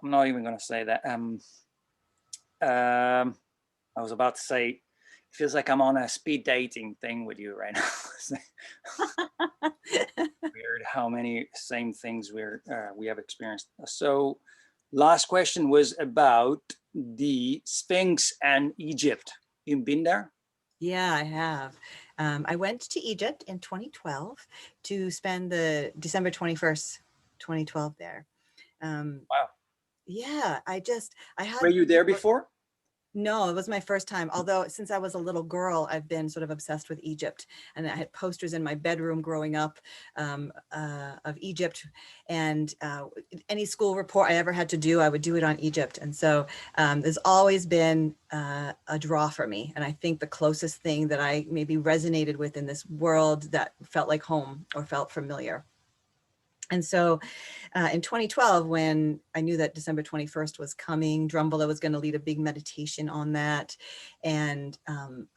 not even going to say that. I was about to say, it feels like I'm on a speed dating thing with you right now. Weird how many same things we have experienced. So last question was about the Sphinx and Egypt. You've been there? Yeah, I have. I went to Egypt in 2012 to spend the December 21st, 2012 there. Um, Wow. yeah, I Were had, you there before? no, it was my first time. Although since I was a little girl, I've been sort of obsessed with Egypt, and I had posters in my bedroom growing up of Egypt. And any school report I ever had to do, I would do it on Egypt. And so there's always been a draw for me. And I think the closest thing that I maybe resonated with in this world that felt like home or felt familiar. And so in 2012, when I knew that December 21st was coming, Drunvalo was going to lead a big meditation on that. And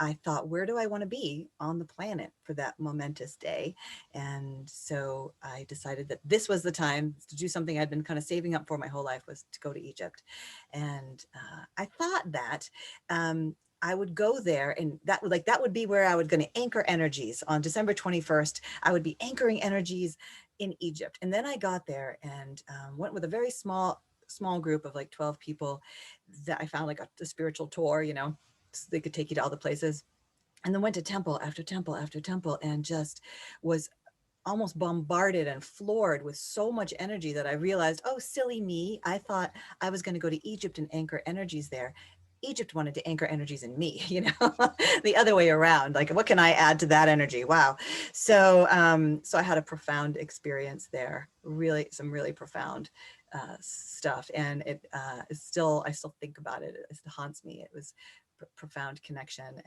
I thought, where do I want to be on the planet for that momentous day? And so I decided that this was the time to do something I'd been kind of saving up for my whole life, was to go to Egypt. And I thought that I would go there, and that would be where I would going to anchor energies on December 21st. I would be anchoring energies in Egypt. And then I got there and went with a very small group of like 12 people that I found, like a spiritual tour, so they could take you to all the places. And then went to temple after temple after temple, and just was almost bombarded and floored with so much energy that I realized, oh, silly me. I thought I was going to go to Egypt and anchor energies there. Egypt wanted to anchor energies in me, the other way around. Like, what can I add to that energy? Wow. So, so I had a profound experience there, really, some really profound stuff. And I still think about it. It haunts me. It was profound connection.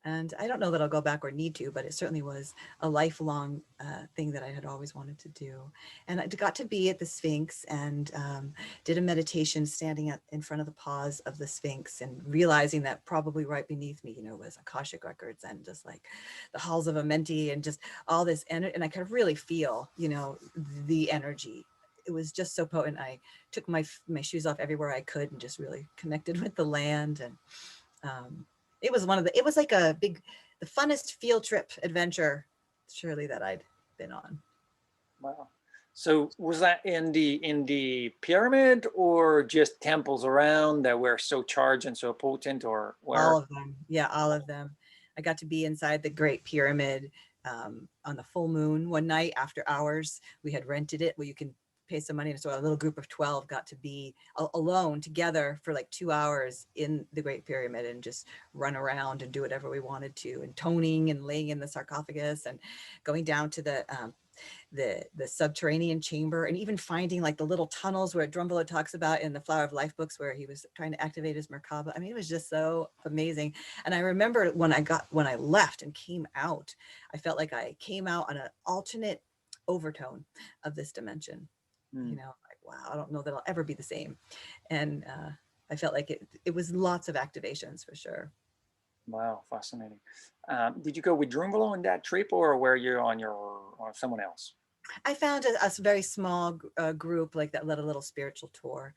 And I don't know that I'll go back or need to, but it certainly was a lifelong thing that I had always wanted to do. And I got to be at the Sphinx and did a meditation standing in front of the paws of the Sphinx, and realizing that probably right beneath me, was Akashic Records and just like the halls of Amenti and just all this energy. And I could really feel, the energy. It was just so potent. I took my shoes off everywhere I could and just really connected with the land. And it was like the funnest field trip adventure, surely, that I'd been on. Wow. So was that in the pyramid, or just temples around that were so charged and so potent, or where? All of them. Yeah, all of them. I got to be inside the Great Pyramid on the full moon one night after hours. We had rented it where you can pay some money. And so a little group of 12 got to be alone together for like 2 hours in the Great Pyramid and just run around and do whatever we wanted to, and toning and laying in the sarcophagus and going down to the subterranean chamber, and even finding like the little tunnels where Drunvalo talks about in the Flower of Life books, where he was trying to activate his Merkaba. I mean, it was just so amazing. And I remember when I left and came out, I felt like I came out on an alternate overtone of this dimension. Like, wow, I don't know that I'll ever be the same. And I felt like it was lots of activations for sure. Wow, fascinating. Did you go with Drunvalo on that trip, or were you on or someone else? I found a very small group like that led a little spiritual tour.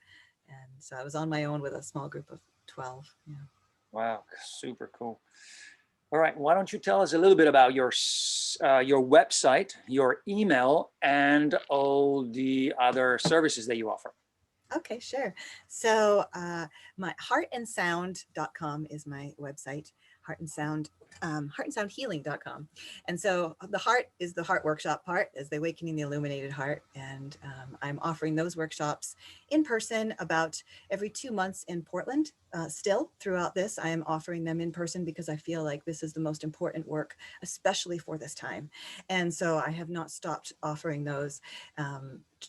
And so I was on my own with a small group of 12. Yeah. Wow, super cool. All right, why don't you tell us a little bit about your website, your email, and all the other services that you offer? Okay, sure. So my heartandsound.com is my website, heartandsoundhealing.com. And so the heart is the heart workshop part, is the awakening the illuminated heart. And I'm offering those workshops in person about every 2 months in Portland. Still throughout this, I am offering them in person because I feel like this is the most important work, especially for this time. And so I have not stopped offering those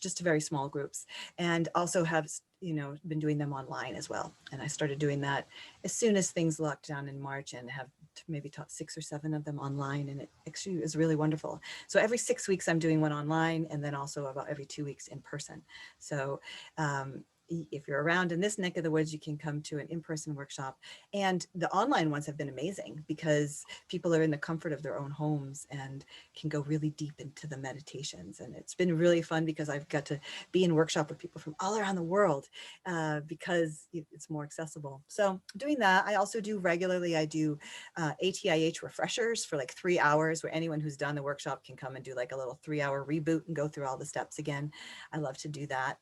just to very small groups, and also have been doing them online as well. And I started doing that as soon as things locked down in March, and have maybe taught 6 or 7 of them online, and it actually is really wonderful. So every 6 weeks I'm doing one online, and then also about every 2 weeks in person. So if you're around in this neck of the woods, you can come to an in-person workshop. And the online ones have been amazing because people are in the comfort of their own homes and can go really deep into the meditations. And it's been really fun because I've got to be in workshop with people from all around the world because it's more accessible. So doing that, I also do regularly, I do ATIH refreshers for like 3 hours, where anyone who's done the workshop can come and do like a little 3-hour reboot and go through all the steps again. I love to do that.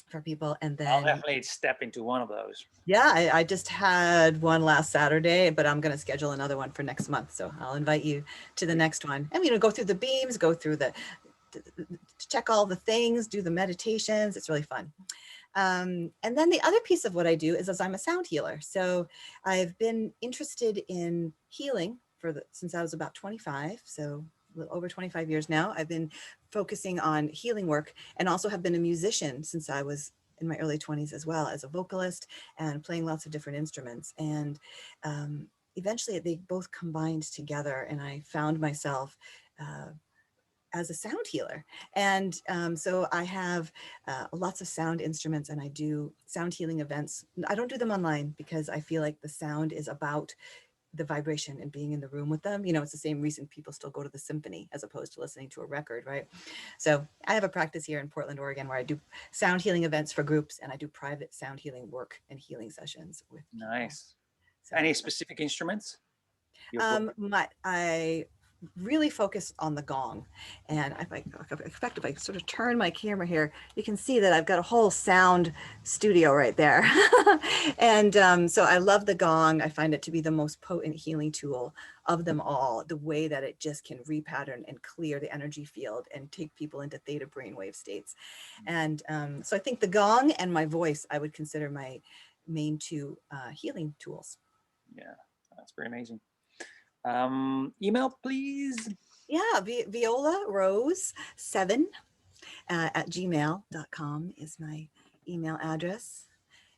for people. And I'll then, definitely step into one of those. yeah, I just had one last Saturday, but I'm going to schedule another one for next month. So I'll invite you to the next one. And, go through the beams, go through check all the things, do the meditations. It's really fun. And then the other piece of what I do is I'm a sound healer. So I've been interested in healing since I was about 25. So a little over 25 years now. I've been focusing on healing work, and also have been a musician since I was in my early 20s as well, as a vocalist and playing lots of different instruments. And eventually they both combined together, and I found myself as a sound healer. And so I have lots of sound instruments, and I do sound healing events. I don't do them online because I feel like the sound is about the vibration and being in the room with them. It's the same reason people still go to the symphony as opposed to listening to a record, right? So I have a practice here in Portland, Oregon, where I do sound healing events for groups, and I do private sound healing work and healing sessions with people. Nice. So, any specific instruments? I really focus on the gong. And if I sort of turn my camera here, you can see that I've got a whole sound studio right there. And so I love the gong. I find it to be the most potent healing tool of them all, the way that it just can repattern and clear the energy field and take people into theta brainwave states. And so I think the gong and my voice, I would consider my main two healing tools. Yeah, that's pretty amazing. Email, please. Yeah, Viola Rose 7 at gmail.com is my email address.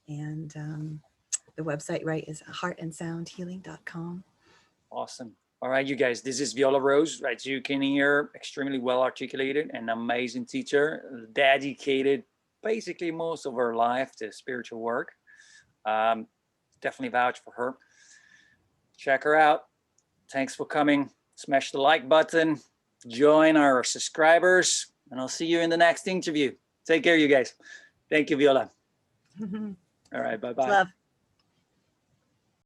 And the website, right, is heartandsoundhealing.com. Awesome. All right, you guys, this is Viola Rose, right? You can hear, extremely well articulated, an amazing teacher, dedicated basically most of her life to spiritual work. Definitely vouch for her. Check her out. Thanks for coming. Smash the like button, join our subscribers, and I'll see you in the next interview. Take care, you guys. Thank you, Viola. All right, bye-bye. Love.